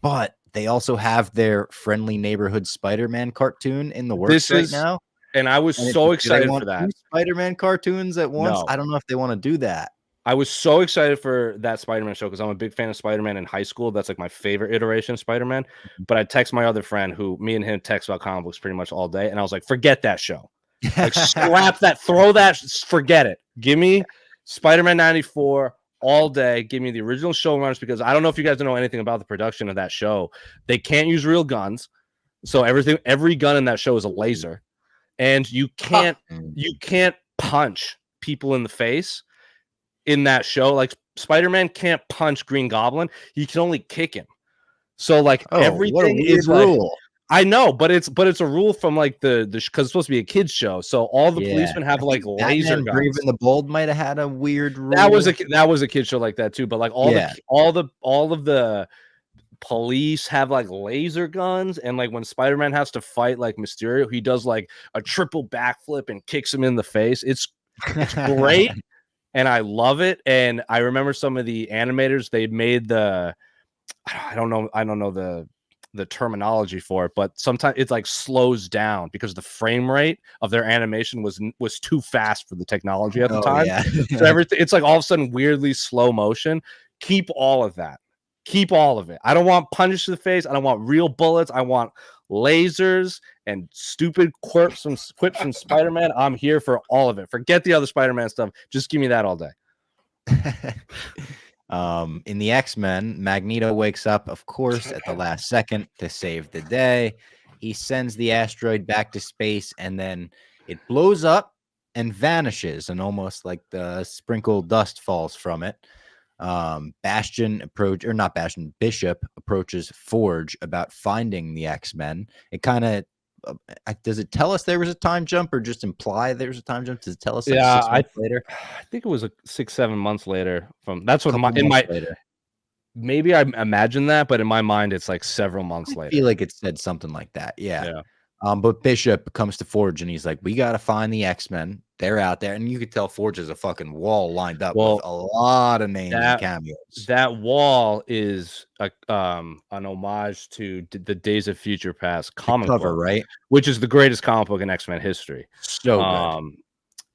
[SPEAKER 1] But they also have their friendly neighborhood Spider-Man cartoon in the works right now.
[SPEAKER 2] And I was so excited for that.
[SPEAKER 1] 2 Spider-Man cartoons at once.
[SPEAKER 2] No.
[SPEAKER 1] I don't know if they want to do that.
[SPEAKER 2] I was so excited for that Spider-Man show because I'm a big fan of Spider-Man in high school. That's like my favorite iteration of Spider-Man. But I text my other friend, who me and him text about comic books pretty much all day, and I was like, forget that show. Like, scrap that, throw that, forget it. Give me Spider-Man 94 all day. Give me the original showrunners, because I don't know if you guys know anything about the production of that show. They can't use real guns, so every gun in that show is a laser, and you can't punch people in the face in that show. Like, Spider-Man can't punch Green Goblin; he can only kick him. So like everything is rule. Like, I know, but it's a rule from like the because it's supposed to be a kids show. So all the policemen have like laser guns.
[SPEAKER 1] Even the Bold might have had a weird rule.
[SPEAKER 2] That was a kid show like that too. But like all of the police have like laser guns, and like when Spider-Man has to fight like Mysterio, he does like a triple backflip and kicks him in the face. It's great. And I love it. And I remember some of the animators, they made I don't know the terminology for it, but sometimes it like slows down because the frame rate of their animation was too fast for the technology at the time. Yeah. So everything, it's like all of a sudden weirdly slow motion. Keep all of that. Keep all of it. I don't want punches to the face. I don't want real bullets. I want lasers and stupid quips from Spider-Man. I'm here for all of it. Forget the other Spider-Man stuff. Just give me that all day.
[SPEAKER 1] In the X-Men, Magneto wakes up, of course, at the last second to save the day. He sends the asteroid back to space, and then it blows up and vanishes, and almost like the sprinkled dust falls from it. Bishop approaches Forge about finding the X-Men. It kind of does it tell us there was a time jump, or just imply there's a time jump? Does it tell us? Like 6 months later?
[SPEAKER 2] I think it was 6-7 months later. That's what later. Maybe I imagine that, but in my mind, it's like several months later.
[SPEAKER 1] I feel like it said something like that. Yeah. But Bishop comes to Forge and he's like, "We got to find the X-Men. They're out there." And you could tell Forge is a fucking wall lined up with a lot of names and cameos.
[SPEAKER 2] That wall is an homage to the Days of Future Past comic cover,
[SPEAKER 1] right?
[SPEAKER 2] Which is the greatest comic book in X-Men history.
[SPEAKER 1] So good.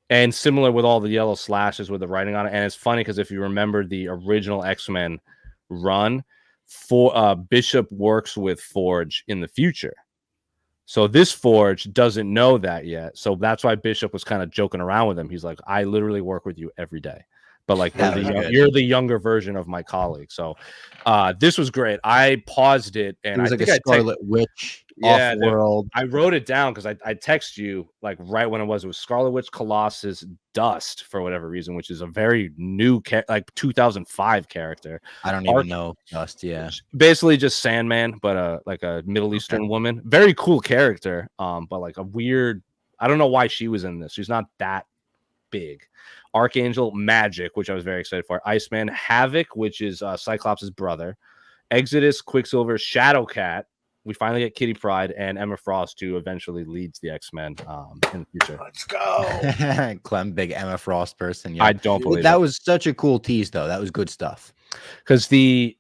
[SPEAKER 2] And similar with all the yellow slashes with the writing on it. And it's funny because if you remember the original X-Men run, Bishop works with Forge in the future. So this Forge doesn't know that yet. So that's why Bishop was kind of joking around with him. He's like, "I literally work with you every day. But like you're the younger version of my colleague." So this was great. I paused it, and
[SPEAKER 1] it was like a Scarlet Witch off-world.
[SPEAKER 2] I wrote it down because I text you like right when it was Scarlet Witch, Colossus, Dust for whatever reason, which is a very new like 2005 character.
[SPEAKER 1] I don't even know Dust. Yeah,
[SPEAKER 2] basically just Sandman, but like a Middle Eastern woman. Very cool character. But like a weird. I don't know why she was in this. She's not that big. Archangel, Magic, which I was very excited for. Iceman, Havoc, which is Cyclops' brother. Exodus, Quicksilver, Shadowcat. We finally get Kitty Pryde and Emma Frost, who eventually leads the X-Men in the future.
[SPEAKER 3] Let's go.
[SPEAKER 1] Clem, big Emma Frost person. Yeah.
[SPEAKER 2] I don't believe
[SPEAKER 1] that was such a cool tease, though. That was good stuff.
[SPEAKER 2] Because the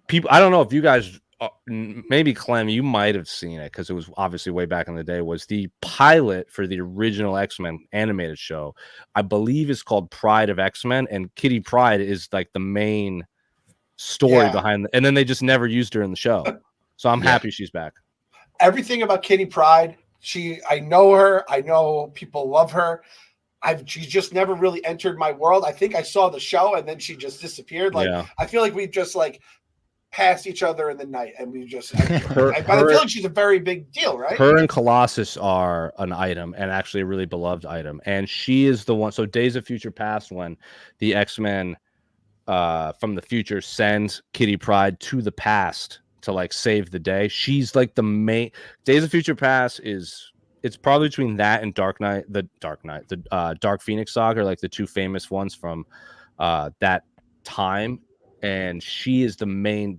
[SPEAKER 2] people, I don't know if you guys, maybe Clem, you might have seen it because it was obviously way back in the day, was the pilot for the original X-Men animated show. I believe it's called Pride of X-Men, and Kitty Pryde is like the main story behind it. And then they just never used her in the show. So I'm happy she's back.
[SPEAKER 3] Everything about Kitty Pryde, I know her. I know people love her. She just never really entered my world. I think I saw the show and then she just disappeared. Like I feel like we just like passed each other in the night, and we just. I feel like she's a very big deal, right?
[SPEAKER 2] Her and Colossus are an item, and actually a really beloved item, and she is the one. So Days of Future Past, when the X-Men from the future sends Kitty Pryde to the past to like save the day. She's like the main. Days of Future Past it's probably between that and Dark Phoenix saga, like the two famous ones from that time. And she is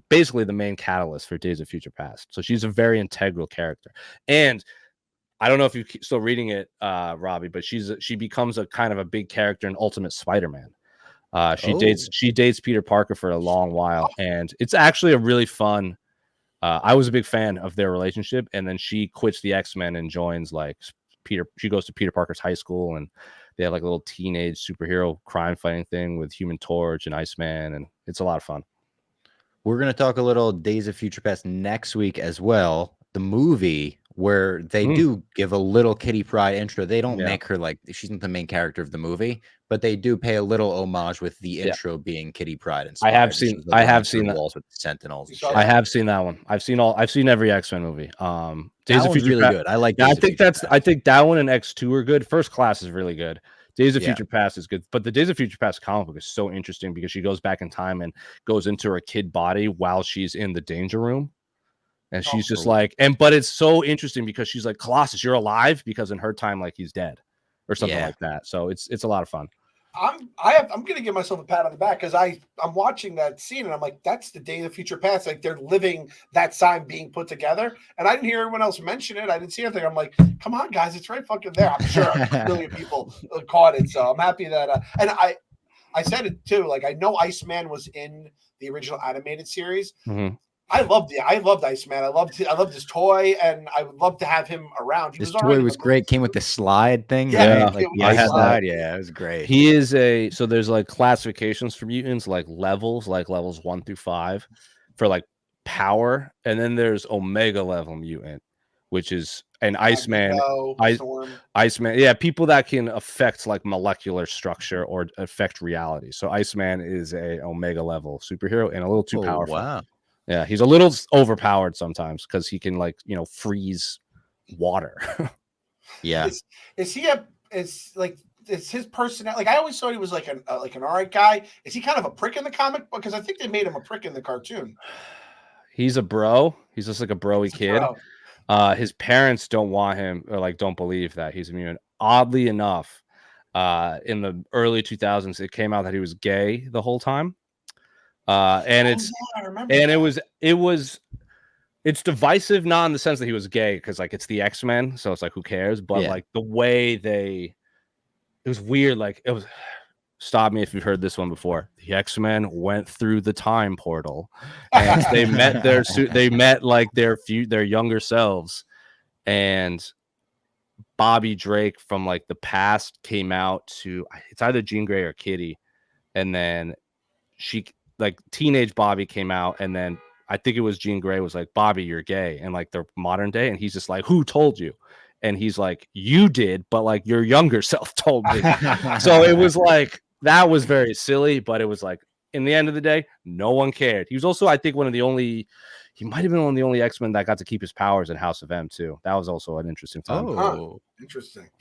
[SPEAKER 2] basically the main catalyst for Days of Future Past. So she's a very integral character. And I don't know if you're still reading it, Robbie, but she becomes a kind of a big character in Ultimate Spider-Man. She dates Peter Parker for a long while, and it's actually a really fun. I was a big fan of their relationship, and then she quits the X-Men and joins like Peter. She goes to Peter Parker's high school, and They have like a little teenage superhero crime fighting thing with Human Torch and Iceman, and it's a lot of fun.
[SPEAKER 1] We're going to talk a little Days of Future Past next week as well. The movie where they do give a little Kitty Pryde intro. They don't make her like she's not the main character of the movie, but they do pay a little homage with the intro being Kitty Pryde.
[SPEAKER 2] I have seen that.
[SPEAKER 1] Walls with Sentinels. And shit.
[SPEAKER 2] I have seen that one. I've seen every X-Men movie. Days of Future
[SPEAKER 1] really good. I like.
[SPEAKER 2] I think that one and X2 are good. First Class is really good. Days of Future Past is good, but the Days of Future Past comic book is so interesting because she goes back in time and goes into her kid body while she's in the danger room. And she's just like, but it's so interesting because she's like, Colossus, you're alive, because in her time, like, he's dead or something like that. So it's a lot of fun.
[SPEAKER 3] I'm gonna give myself a pat on the back because I'm watching that scene and I'm like, that's the Day of the Future Past. Like, they're living that time being put together. And I didn't hear everyone else mention it. I didn't see anything. I'm like, come on, guys, it's right fucking there. I'm sure a million people caught it. So I'm happy that and I said it too. Like, I know Iceman was in the original animated series.
[SPEAKER 2] Mm-hmm.
[SPEAKER 3] I loved Iceman. I loved his toy, and I would love to have him around.
[SPEAKER 1] His toy was great. Came with the slide thing.
[SPEAKER 3] Yeah,
[SPEAKER 1] right? Like the ice slide. Yeah, it was great.
[SPEAKER 2] He is so there's like classifications for mutants, like levels 1 through 5 for like power, and then there's Omega level mutant, which is an Iceman. Iceman, yeah, people that can affect like molecular structure or affect reality. So Iceman is a Omega level superhero and a little too powerful.
[SPEAKER 1] Wow.
[SPEAKER 2] Yeah, he's a little overpowered sometimes because he can freeze water.
[SPEAKER 1] Yeah.
[SPEAKER 3] Is his personality? Like, I always thought he was like an all right guy. Is he kind of a prick in the comic book? Because I think they made him a prick in the cartoon.
[SPEAKER 2] He's a bro. He's just like a broy kid. His parents don't want him or like don't believe that he's immune. Oddly enough, in the early 2000s, it came out that he was gay the whole time. It's divisive, not in the sense that he was gay, because like it's the X-Men, so it's like, who cares? But like the way it was weird. Like, it was, stop me if you've heard this one before. The X-Men went through the time portal and they met like their younger selves, and Bobby Drake from like the past came out to, it's either Jean Grey or Kitty, and then like teenage Bobby came out, and then I think it was Jean Grey was like, Bobby, you're gay, and like the modern day, and he's just like, who told you? And he's like, you did, but like your younger self told me. So it was like, that was very silly, but it was like, in the end of the day, no one cared. He was also, I think, he might have been one of the only X-Men that got to keep his powers in House of M too. That was also an interesting time.
[SPEAKER 1] Oh,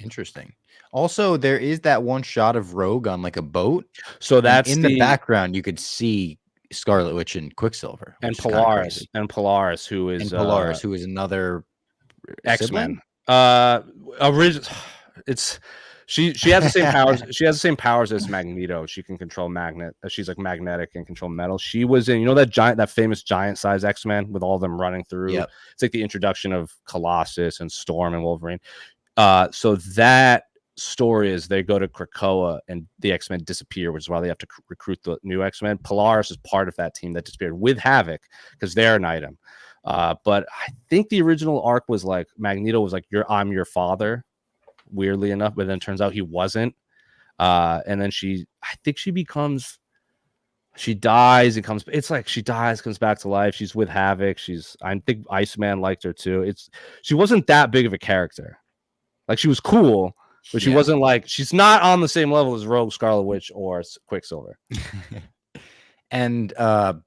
[SPEAKER 3] interesting.
[SPEAKER 1] Also, there is that one shot of Rogue on like a boat.
[SPEAKER 2] So that's
[SPEAKER 1] in the background. You could see Scarlet Witch and Quicksilver
[SPEAKER 2] and Polaris, who is
[SPEAKER 1] another
[SPEAKER 2] X-Men. She has the same powers. She has the same powers as Magneto. She can control magnet. She's like magnetic and control metal. She was in, that famous giant size X-Men with all of them running through. Yep. It's like the introduction of Colossus and Storm and Wolverine. So that story is they go to Krakoa and the X-Men disappear, which is why they have to recruit the new X-Men. Polaris is part of that team that disappeared with Havoc because they're an item. But I think the original arc was like Magneto was like, I'm your father, weirdly enough, but then it turns out he wasn't. And then she dies and comes. It's like she dies, comes back to life. She's with Havoc. I think Iceman liked her too. She wasn't that big of a character. Like, she was cool, but she wasn't like, she's not on the same level as Rogue, Scarlet Witch, or Quicksilver.
[SPEAKER 1] And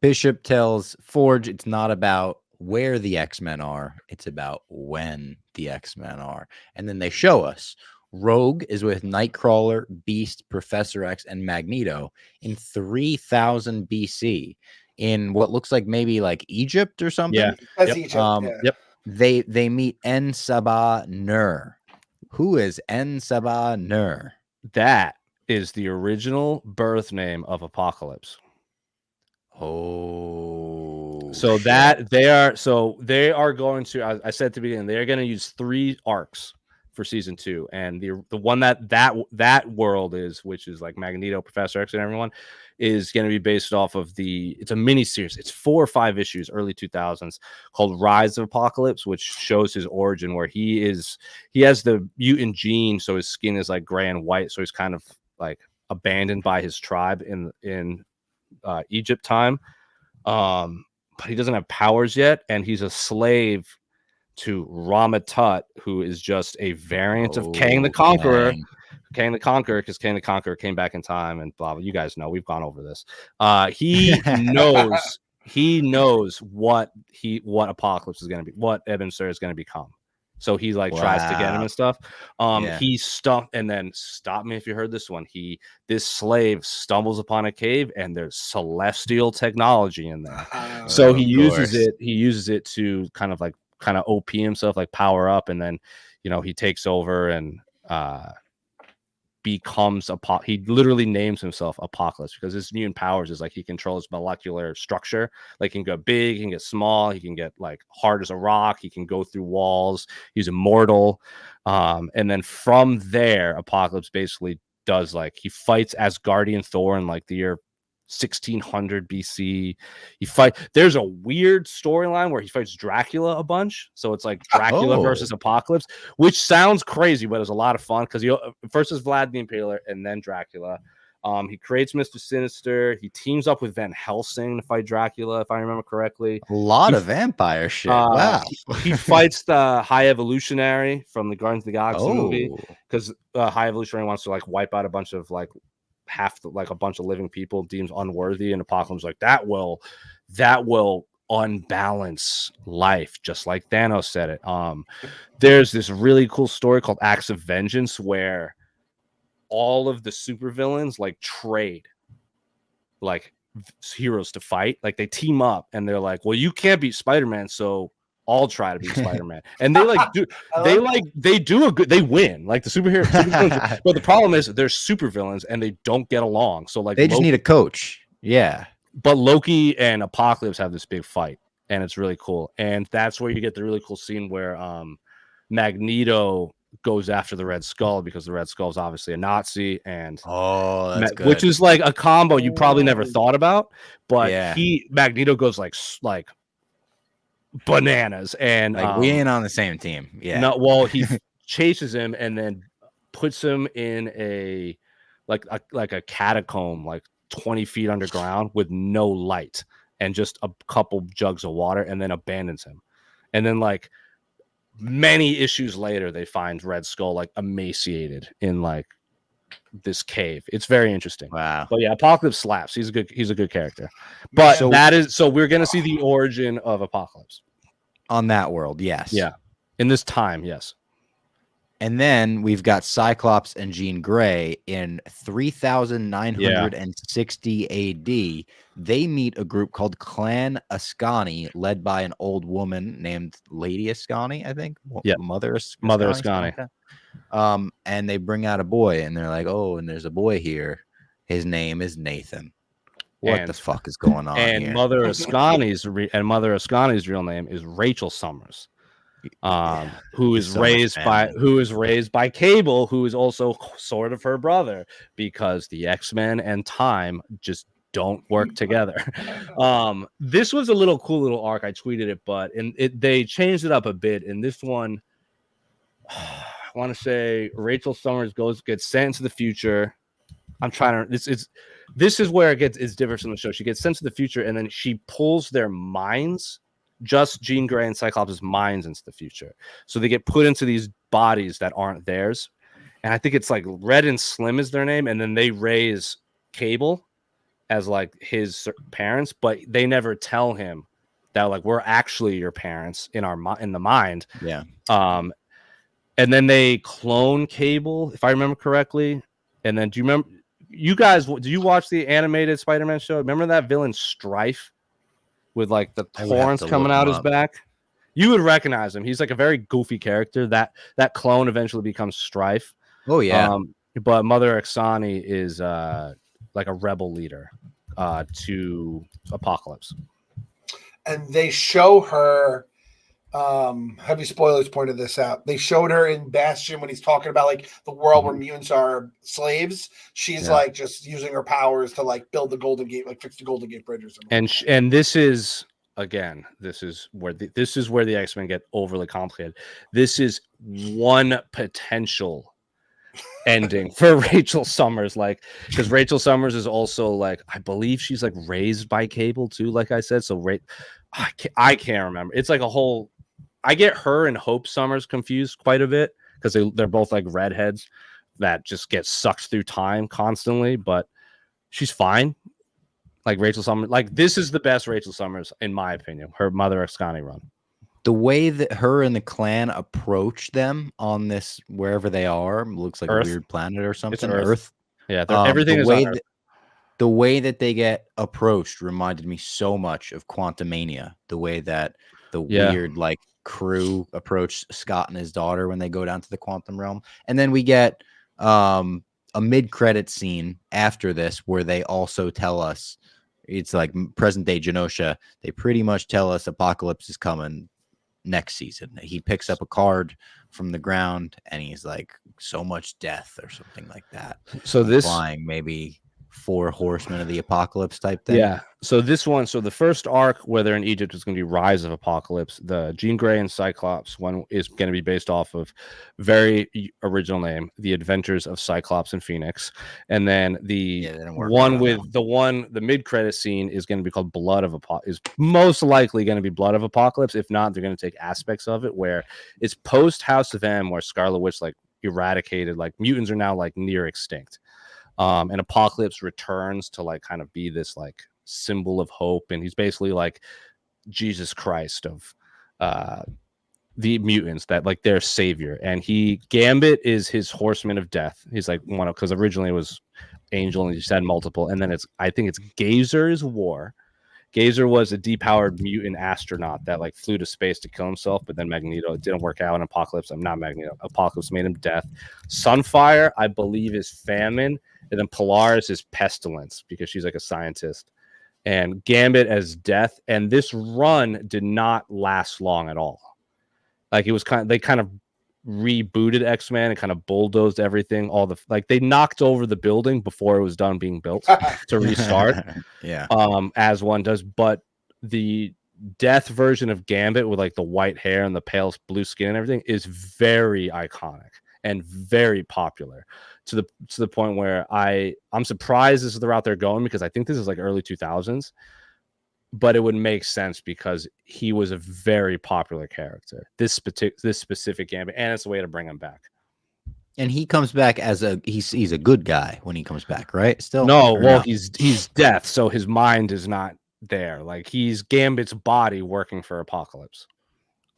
[SPEAKER 1] Bishop tells Forge it's not about where the X-Men are, it's about when the X-Men are. And then they show us Rogue is with Nightcrawler, Beast, Professor X, and Magneto in 3000 BC in what looks like maybe like Egypt or something.
[SPEAKER 2] Yeah,
[SPEAKER 3] that's Egypt.
[SPEAKER 2] Yep.
[SPEAKER 1] They meet En Sabah Nur. Who is En Sabah Nur?
[SPEAKER 2] That is the original birth name of Apocalypse.
[SPEAKER 1] Oh,
[SPEAKER 2] so shit. They are going to, I said at the beginning, they're going to use 3 arcs for season 2, and the one that world is, which is like Magneto, Professor X, and everyone, is going to be based off of it's a mini series. It's 4 or 5 issues, early 2000s, called Rise of Apocalypse, which shows his origin, where he has the mutant gene, so his skin is like gray and white, so he's kind of like abandoned by his tribe in Egypt time, but he doesn't have powers yet, and he's a slave to Ramatut, who is just a variant of Kang the Conqueror.
[SPEAKER 1] Dang.
[SPEAKER 2] Kang the Conqueror, because Kang the Conqueror came back in time and blah, blah. You guys know, we've gone over this. He knows what Apocalypse is going to be, what Ebon Sur is going to become. So he like tries to get him and stuff. He stumped, and then stop me if you heard this one. This slave stumbles upon a cave, and there's celestial technology in there. So he uses it to kind of OP himself, like power up, and then he takes over and becomes he literally names himself Apocalypse, because his mutant powers is like he controls molecular structure. Like he can go big, he can get small, he can get like hard as a rock, he can go through walls, he's immortal. And then from there, Apocalypse basically does like he fights Asgardian Thor in like the year 1600 BC. There's a weird storyline where he fights Dracula a bunch, so it's like Dracula versus Apocalypse, which sounds crazy, but it's a lot of fun because first is Vlad the Impaler and then Dracula. He creates Mr. Sinister. He teams up with Van Helsing to fight Dracula, if I remember correctly.
[SPEAKER 1] A lot of vampire shit. Wow.
[SPEAKER 2] He fights the High Evolutionary from the Guardians of the Galaxy movie, because High Evolutionary wants to like wipe out a bunch of like a bunch of living people, deems unworthy, and Apocalypse like that will unbalance life, just like Thanos said it. There's this really cool story called Acts of Vengeance where all of the supervillains like trade like heroes to fight, like they team up and they're like, well, you can't beat Spider-Man, so I'll try to beat Spider-Man. And they win, like the superheroes. But the problem is they're supervillains and they don't get along. So like
[SPEAKER 1] they just need a coach. Yeah.
[SPEAKER 2] But Loki and Apocalypse have this big fight, and it's really cool. And that's where you get the really cool scene where Magneto goes after the Red Skull, because the Red Skull is obviously a Nazi, and
[SPEAKER 1] that's good.
[SPEAKER 2] Which is like a combo you probably never thought about. But Magneto goes like bananas, and
[SPEAKER 1] like we ain't on the same team. Yeah.
[SPEAKER 2] No, well, he chases him and then puts him in a catacomb, like 20 feet underground with no light and just a couple jugs of water, and then abandons him. And then like many issues later, they find Red Skull like emaciated in like this cave. It's very interesting.
[SPEAKER 1] Wow.
[SPEAKER 2] But yeah, Apocalypse slaps. He's a good character. But so we're gonna see the origin of Apocalypse
[SPEAKER 1] on that world. Yes.
[SPEAKER 2] Yeah. In this time. Yes.
[SPEAKER 1] And then we've got Cyclops and Jean Grey in 3960 AD. They meet a group called Clan Ascani, led by an old woman named Lady Ascani, I think.
[SPEAKER 2] Yeah.
[SPEAKER 1] Mother
[SPEAKER 2] Ascani.
[SPEAKER 1] And they bring out a boy, and they're like, oh, and there's a boy here. His name is Nathan. What the fuck is going on here?
[SPEAKER 2] Mother Ascani's real name is Rachel Summers. Who is raised by Cable, who is also sort of her brother, because the X-Men and time just don't work together. This was a cool little arc. I tweeted it, but they changed it up a bit. In this one, I want to say Rachel Summers gets sent into the future. I'm trying to. This is where it's different from the show. She gets sent to the future, and then she pulls their minds. Just Jean Grey and Cyclops' minds into the future. So they get put into these bodies that aren't theirs. And I think it's like Red and Slim is their name. And then they raise Cable as like his parents, but they never tell him that like we're actually your parents in the mind.
[SPEAKER 1] Yeah.
[SPEAKER 2] And then they clone Cable, if I remember correctly. And then do you remember, you guys, do you watch the animated Spider-Man show? Remember that villain Strife? With like the horns coming out his back, you would recognize him. He's like a very goofy character. That clone eventually becomes Strife.
[SPEAKER 1] Oh yeah.
[SPEAKER 2] But Mother Ascani is like a rebel leader to Apocalypse.
[SPEAKER 3] And they show her Heavy spoilers pointed this out. They showed her in Bastion when he's talking about like the world where mutants are slaves. She's like just using her powers to like build the Golden Gate, like fix the Golden Gate Bridge or something.
[SPEAKER 2] And this is again, this is where the X-Men get overly complicated. This is one potential ending for Rachel Summers, like, because Rachel Summers is also like, I believe she's like raised by Cable too, like I said. So I can't remember. It's like a whole. I get her and Hope Summers confused quite a bit because they're both like redheads that just get sucked through time constantly, but she's fine. Like Rachel Summers, like this is the best Rachel Summers in my opinion. Her Mother Xcani run.
[SPEAKER 1] The way that her and the clan approach them on this wherever they are looks like
[SPEAKER 2] Earth.
[SPEAKER 1] A weird planet or something.
[SPEAKER 2] It's Earth. Yeah,
[SPEAKER 1] everything
[SPEAKER 2] is on Earth.
[SPEAKER 1] The way that they get approached reminded me so much of Quantumania. The way that the weird like crew approached Scott and his daughter when they go down to the quantum realm, and then we get a mid-credit scene after this where they also tell us it's like present day Genosha. They pretty much tell us Apocalypse is coming next season. He picks up a card from the ground and he's like, so much death or something like that.
[SPEAKER 2] So this
[SPEAKER 1] flying maybe 4 horsemen of the apocalypse type thing.
[SPEAKER 2] Yeah. So this one, so the first arc where they're in Egypt is going to be Rise of Apocalypse. The Jean Grey and Cyclops one is going to be based off of very original name, The Adventures of Cyclops and Phoenix. And then the mid-credit scene is going to be called Blood of Apocalypse. Is most likely going to be Blood of Apocalypse. If not, they're going to take aspects of it where it's post House of M, where Scarlet Witch like eradicated, like mutants are now like near extinct. And Apocalypse returns to like kind of be this like symbol of hope, and he's basically like Jesus Christ of the mutants, that like their savior. And Gambit is his horseman of death. He's like one of, because originally it was Angel and he said multiple, and then I think it's Gazer's War. Gazer was a depowered mutant astronaut that like flew to space to kill himself, but then Magneto, it didn't work out. And Apocalypse made him Death. Sunfire, I believe, is Famine. And then Polaris is Pestilence because she's like a scientist. And Gambit as Death. And this run did not last long at all. Like it was they kind of rebooted X-Men and kind of bulldozed everything. They knocked over the building before it was done being built to restart.
[SPEAKER 1] Yeah.
[SPEAKER 2] As one does. But the Death version of Gambit with like the white hair and the pale blue skin and everything is very iconic and very popular to the point where I'm surprised this is the route they're going, because I think this is like early 2000s, but it would make sense because he was a very popular character, this specific Gambit, and it's a way to bring him back.
[SPEAKER 1] And he comes back as he's a good guy when he comes back, right? Still,
[SPEAKER 2] he's Death, so his mind is not there. Like he's Gambit's body working for Apocalypse.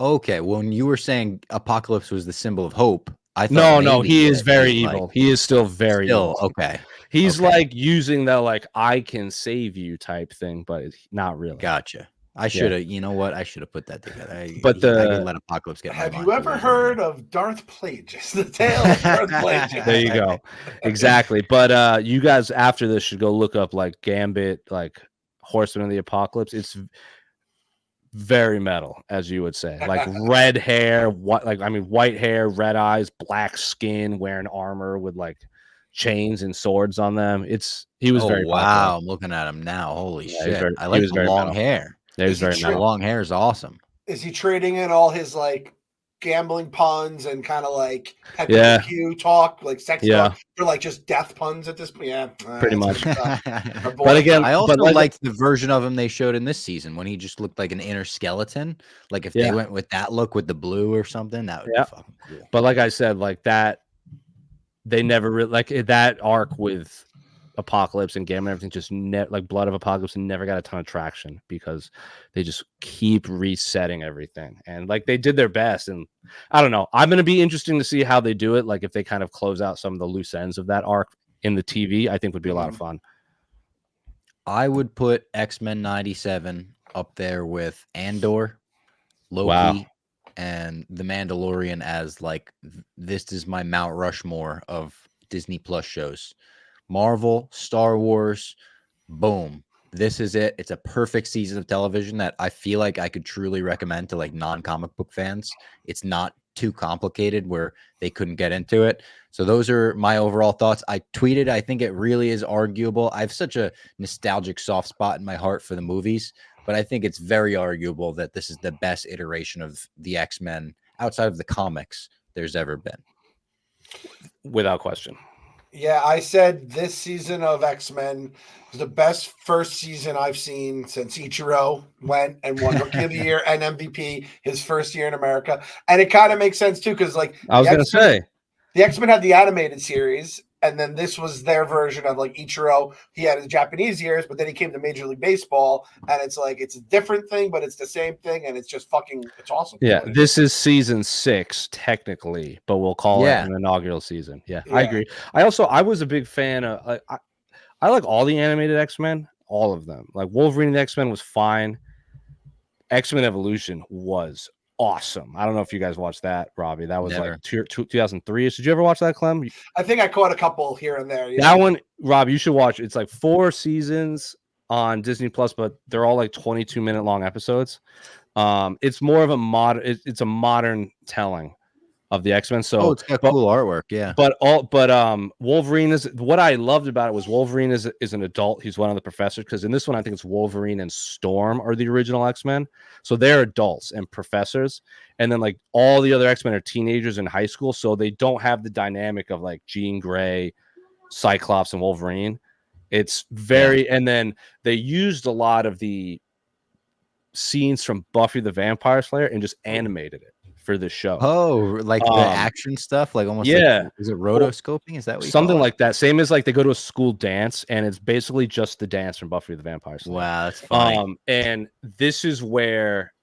[SPEAKER 1] Okay, well, when you were saying Apocalypse was the symbol of hope, I thought
[SPEAKER 2] no, he is very evil.
[SPEAKER 1] Like,
[SPEAKER 2] he is still very evil.
[SPEAKER 1] Okay.
[SPEAKER 2] He's like using the like I can save you type thing, but not really.
[SPEAKER 1] Gotcha. I should have. You know what? I should have put that together. I could let Apocalypse get.
[SPEAKER 3] Have you ever heard of Darth Plagueis? The tale of Darth Plagueis.
[SPEAKER 2] There you go. Exactly. But you guys after this should go look up like Gambit, like Horseman of the Apocalypse. It's very metal, as you would say, like red hair, white hair, red eyes, black skin, wearing armor with like chains and swords on them. He was very
[SPEAKER 1] wow.
[SPEAKER 2] popular.
[SPEAKER 1] I'm looking at him now. Holy shit!
[SPEAKER 2] I like
[SPEAKER 1] the long hair.
[SPEAKER 2] There's very metal.
[SPEAKER 1] Long hair is awesome.
[SPEAKER 3] Is he trading in all his like gambling puns and kind of like Q talk, like sex talk, or like just death puns at this point? Yeah,
[SPEAKER 2] pretty much.
[SPEAKER 1] But again, I also liked the version of him they showed in this season when he just looked like an inner skeleton. Like if they went with that look with the blue or something, that would be fucking cool.
[SPEAKER 2] But like I said, like that, they never really like that arc with Apocalypse and Gamma and everything, just like Blood of Apocalypse, never got a ton of traction because they just keep resetting everything, and like they did their best. And I don't know, I'm gonna be interesting to see how they do it. Like if they kind of close out some of the loose ends of that arc in the TV, I think would be a lot of fun.
[SPEAKER 1] I would put X-Men 97 up there with Andor, Loki, and The Mandalorian as like this is my Mount Rushmore of Disney Plus shows. Marvel, Star Wars, boom. this is it. It's a perfect season of television that I feel like I could truly recommend to like non-comic book fans. It's not too complicated where they couldn't get into it. So those are my overall thoughts. I tweeted, I think it really is arguable. I have such a nostalgic soft spot in my heart for the movies, but I think it's very arguable that this is the best iteration of the X-Men outside of the comics there's ever been.
[SPEAKER 2] Without question.
[SPEAKER 3] Yeah, I said this season of X-Men was the best first season I've seen since Ichiro went and won Rookie of the Year and MVP his first year in America. And it kind of makes sense too, because like
[SPEAKER 2] I was going to say,
[SPEAKER 3] the X-Men had the animated series, and then this was their version of like Ichiro. He had his Japanese years, but then he came to Major League Baseball, and it's like it's a different thing, but it's the same thing, and it's just it's awesome.
[SPEAKER 2] Yeah, this is season 6 technically, but we'll call it an inaugural season. Yeah, I agree. I was a big fan of. I like all the animated X-Men, all of them. Like Wolverine and the X-Men was fine. X-Men Evolution was awesome. I don't know if you guys watched that, Robbie. That was like 2003. Did you ever watch that, Clem?
[SPEAKER 3] I think I caught a couple here and there. Yeah.
[SPEAKER 2] That one, Rob, you should watch. It's like 4 seasons on Disney Plus, but they're all like 22-minute long episodes. It's more of a it's a modern telling of the X-Men. So
[SPEAKER 1] it's got cool artwork, yeah.
[SPEAKER 2] But Wolverine is what I loved about it was Wolverine is an adult. He's one of the professors, because in this one I think it's Wolverine and Storm are the original X-Men. So they're adults and professors, and then like all the other X-Men are teenagers in high school, so they don't have the dynamic of like Jean Grey, Cyclops, and Wolverine. It's very and then they used a lot of the scenes from Buffy the Vampire Slayer and just animated it for the show.
[SPEAKER 1] Oh, like the action stuff, like almost like, is it rotoscoping? Is that what
[SPEAKER 2] something like that? Same as like they go to a school dance and it's basically just the dance from Buffy the Vampire Slayer.
[SPEAKER 1] Wow, that's funny.
[SPEAKER 2] And this is where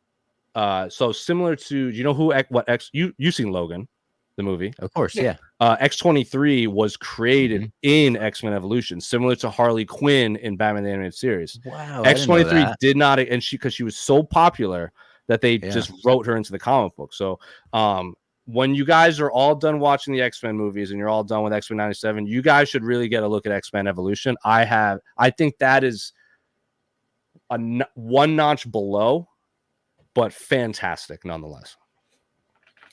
[SPEAKER 2] so similar to, you know who what X you've seen Logan, the movie?
[SPEAKER 1] Of course, yeah.
[SPEAKER 2] X-23 was created in X-Men Evolution, similar to Harley Quinn in Batman the Animated Series.
[SPEAKER 1] Wow,
[SPEAKER 2] X-23 did not, and because she was so popular that they just wrote her into the comic book. So when you guys are all done watching the X-Men movies and you're all done with X-Men 97, you guys should really get a look at X-Men Evolution. I think that is one notch below, but fantastic nonetheless.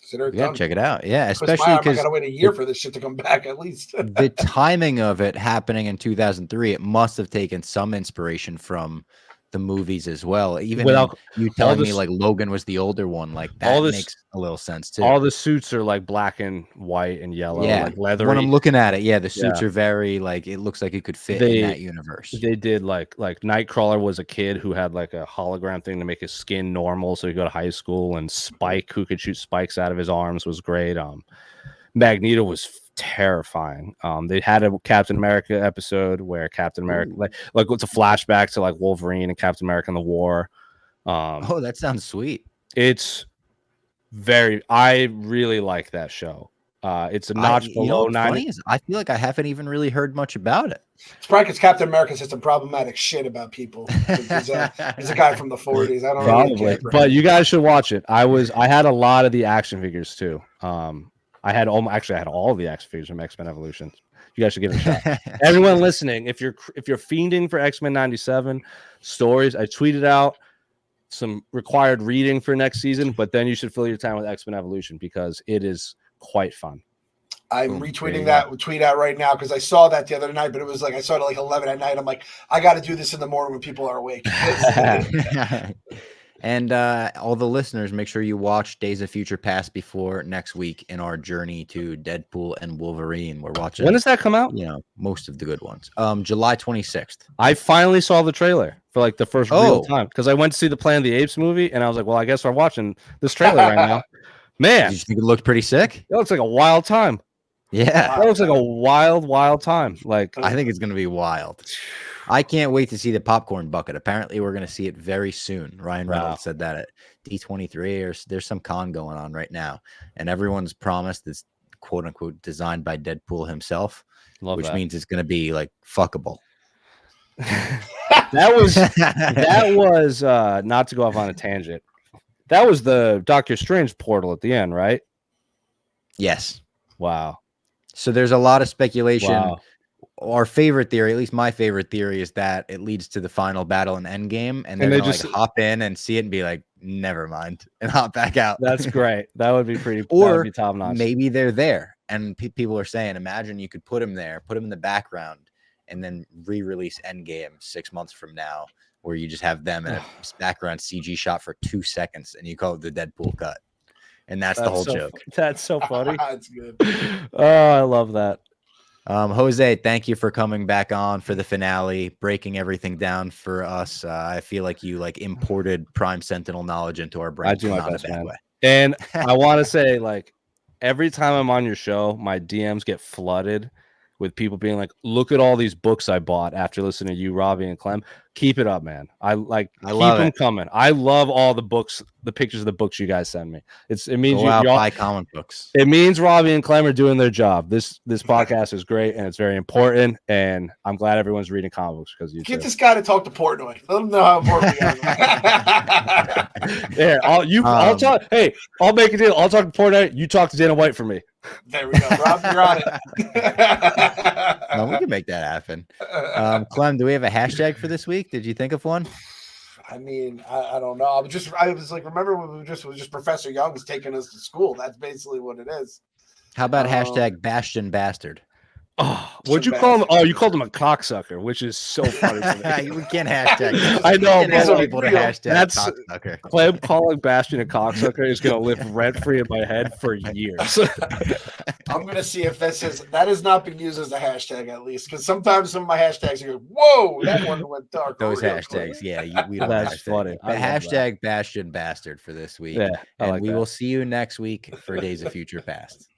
[SPEAKER 1] Check it out. Yeah, especially because
[SPEAKER 3] I gotta wait a year for this shit to come back at least.
[SPEAKER 1] The timing of it happening in 2003, it must have taken some inspiration from the movies as well. Even without you telling me like Logan was the older one, like that makes a little sense too.
[SPEAKER 2] All the suits are like black and white and yellow, like leathery.
[SPEAKER 1] When I'm looking at it, the suits are very like it looks like it could fit in that universe.
[SPEAKER 2] They did like Nightcrawler was a kid who had like a hologram thing to make his skin normal, so he go to high school, and Spike, who could shoot spikes out of his arms, was great. Magneto was terrifying. They had a Captain America episode where Captain America like it's a flashback to like Wolverine and Captain America in the war.
[SPEAKER 1] That sounds sweet.
[SPEAKER 2] It's I really like that show. It's a notch below 90.
[SPEAKER 1] I feel like I haven't even really heard much about it.
[SPEAKER 3] It's probably because Captain America says some problematic shit about people. He's a guy from the 40s. I don't know.
[SPEAKER 2] But you guys should watch it. I had a lot of the action figures too. I had all of the action figures from X-Men Evolution. You guys should give it a shot. Everyone listening, if you're fiending for X-Men 97 stories, I tweeted out some required reading for next season, but then you should fill your time with X-Men Evolution because it is quite fun.
[SPEAKER 3] I'm retweeting that tweet out right now because I saw that the other night, but it was like I saw it at like 11 at night. I'm like, I got to do this in the morning when people are awake.
[SPEAKER 1] And all the listeners, make sure you watch Days of Future Past before next week in our journey to Deadpool and Wolverine. We're watching.
[SPEAKER 2] When does that come out?
[SPEAKER 1] Most of the good ones. July 26th.
[SPEAKER 2] I finally saw the trailer for like the first real time because I went to see the Planet of the Apes movie, and I was like, well, I guess we're watching this trailer right now. Man,
[SPEAKER 1] did you think it looked pretty sick?
[SPEAKER 2] It looks like a wild time.
[SPEAKER 1] Yeah,
[SPEAKER 2] that looks like a wild time. Like
[SPEAKER 1] I think it's gonna be wild. I can't wait to see the popcorn bucket. Apparently, we're going to see it very soon. Ryan Reynolds said that at D23, or there's some con going on right now, and everyone's promised it's quote unquote designed by Deadpool himself, which means it's going to be like fuckable.
[SPEAKER 2] that was not to go off on a tangent. That was the Doctor Strange portal at the end, right?
[SPEAKER 1] Yes.
[SPEAKER 2] Wow.
[SPEAKER 1] So there's a lot of speculation.
[SPEAKER 2] Wow.
[SPEAKER 1] our favorite theory, at least my favorite theory, is that it leads to the final battle in Endgame, and they're
[SPEAKER 2] they
[SPEAKER 1] gonna
[SPEAKER 2] just
[SPEAKER 1] like hop in and see it and be like, never mind, and hop back out.
[SPEAKER 2] That's great. That would be pretty.
[SPEAKER 1] Or
[SPEAKER 2] that would be top notch.
[SPEAKER 1] maybe they're there, and people are saying, imagine you could put him there, put him in the background, and then re-release Endgame 6 months from now, where you just have them in a background CG shot for 2 seconds, and you call it the Deadpool cut, and that's the whole joke.
[SPEAKER 2] That's so funny.
[SPEAKER 3] That's good.
[SPEAKER 2] Oh, I love that.
[SPEAKER 1] Jose, thank you for coming back on for the finale, breaking everything down for us. I feel like you like imported Prime Sentinel knowledge into our brain.
[SPEAKER 2] I do my best, man. And I want to say, like, every time I'm on your show, my DMs get flooded with people being like, look at all these books I bought after listening to you, Robbie and Clem. Keep it up, man. I keep them coming. I love all the books, the pictures of the books you guys send me. It means
[SPEAKER 1] you're buy comic books.
[SPEAKER 2] It means Robbie and Clem are doing their job. This podcast is great and it's very important. And I'm glad everyone's reading comic books because you
[SPEAKER 3] get this guy to talk to Portnoy. Let him know how important we are.
[SPEAKER 2] Yeah, I'll talk. Hey, I'll make a deal. I'll talk to Portnoy. You talk to Dana White for me.
[SPEAKER 3] There we go, Rob. You're on it.
[SPEAKER 1] We can make that happen. Clem, do we have a hashtag for this week? Did you think of one?
[SPEAKER 3] I mean, I don't know. I was like, remember when was just Professor Young's taking us to school? That's basically what it is.
[SPEAKER 1] How about hashtag Bastion Bastard?
[SPEAKER 2] Oh, what'd you call him? Oh, you called him a cocksucker, which is so funny to me.
[SPEAKER 1] We can't hashtag.
[SPEAKER 2] I know,
[SPEAKER 1] but people to hashtag cocksucker.
[SPEAKER 2] Clem calling Bastion a cocksucker is going to live rent free in my head for years.
[SPEAKER 3] I'm going to see if that has not been used as a hashtag at least, because sometimes some of my hashtags are whoa, that one went dark.
[SPEAKER 1] Those hashtags, yeah, we don't.
[SPEAKER 2] That's funny.
[SPEAKER 1] But hashtag Bastion Bastard for this week,
[SPEAKER 2] yeah,
[SPEAKER 1] and we will see you next week for Days of Future Past.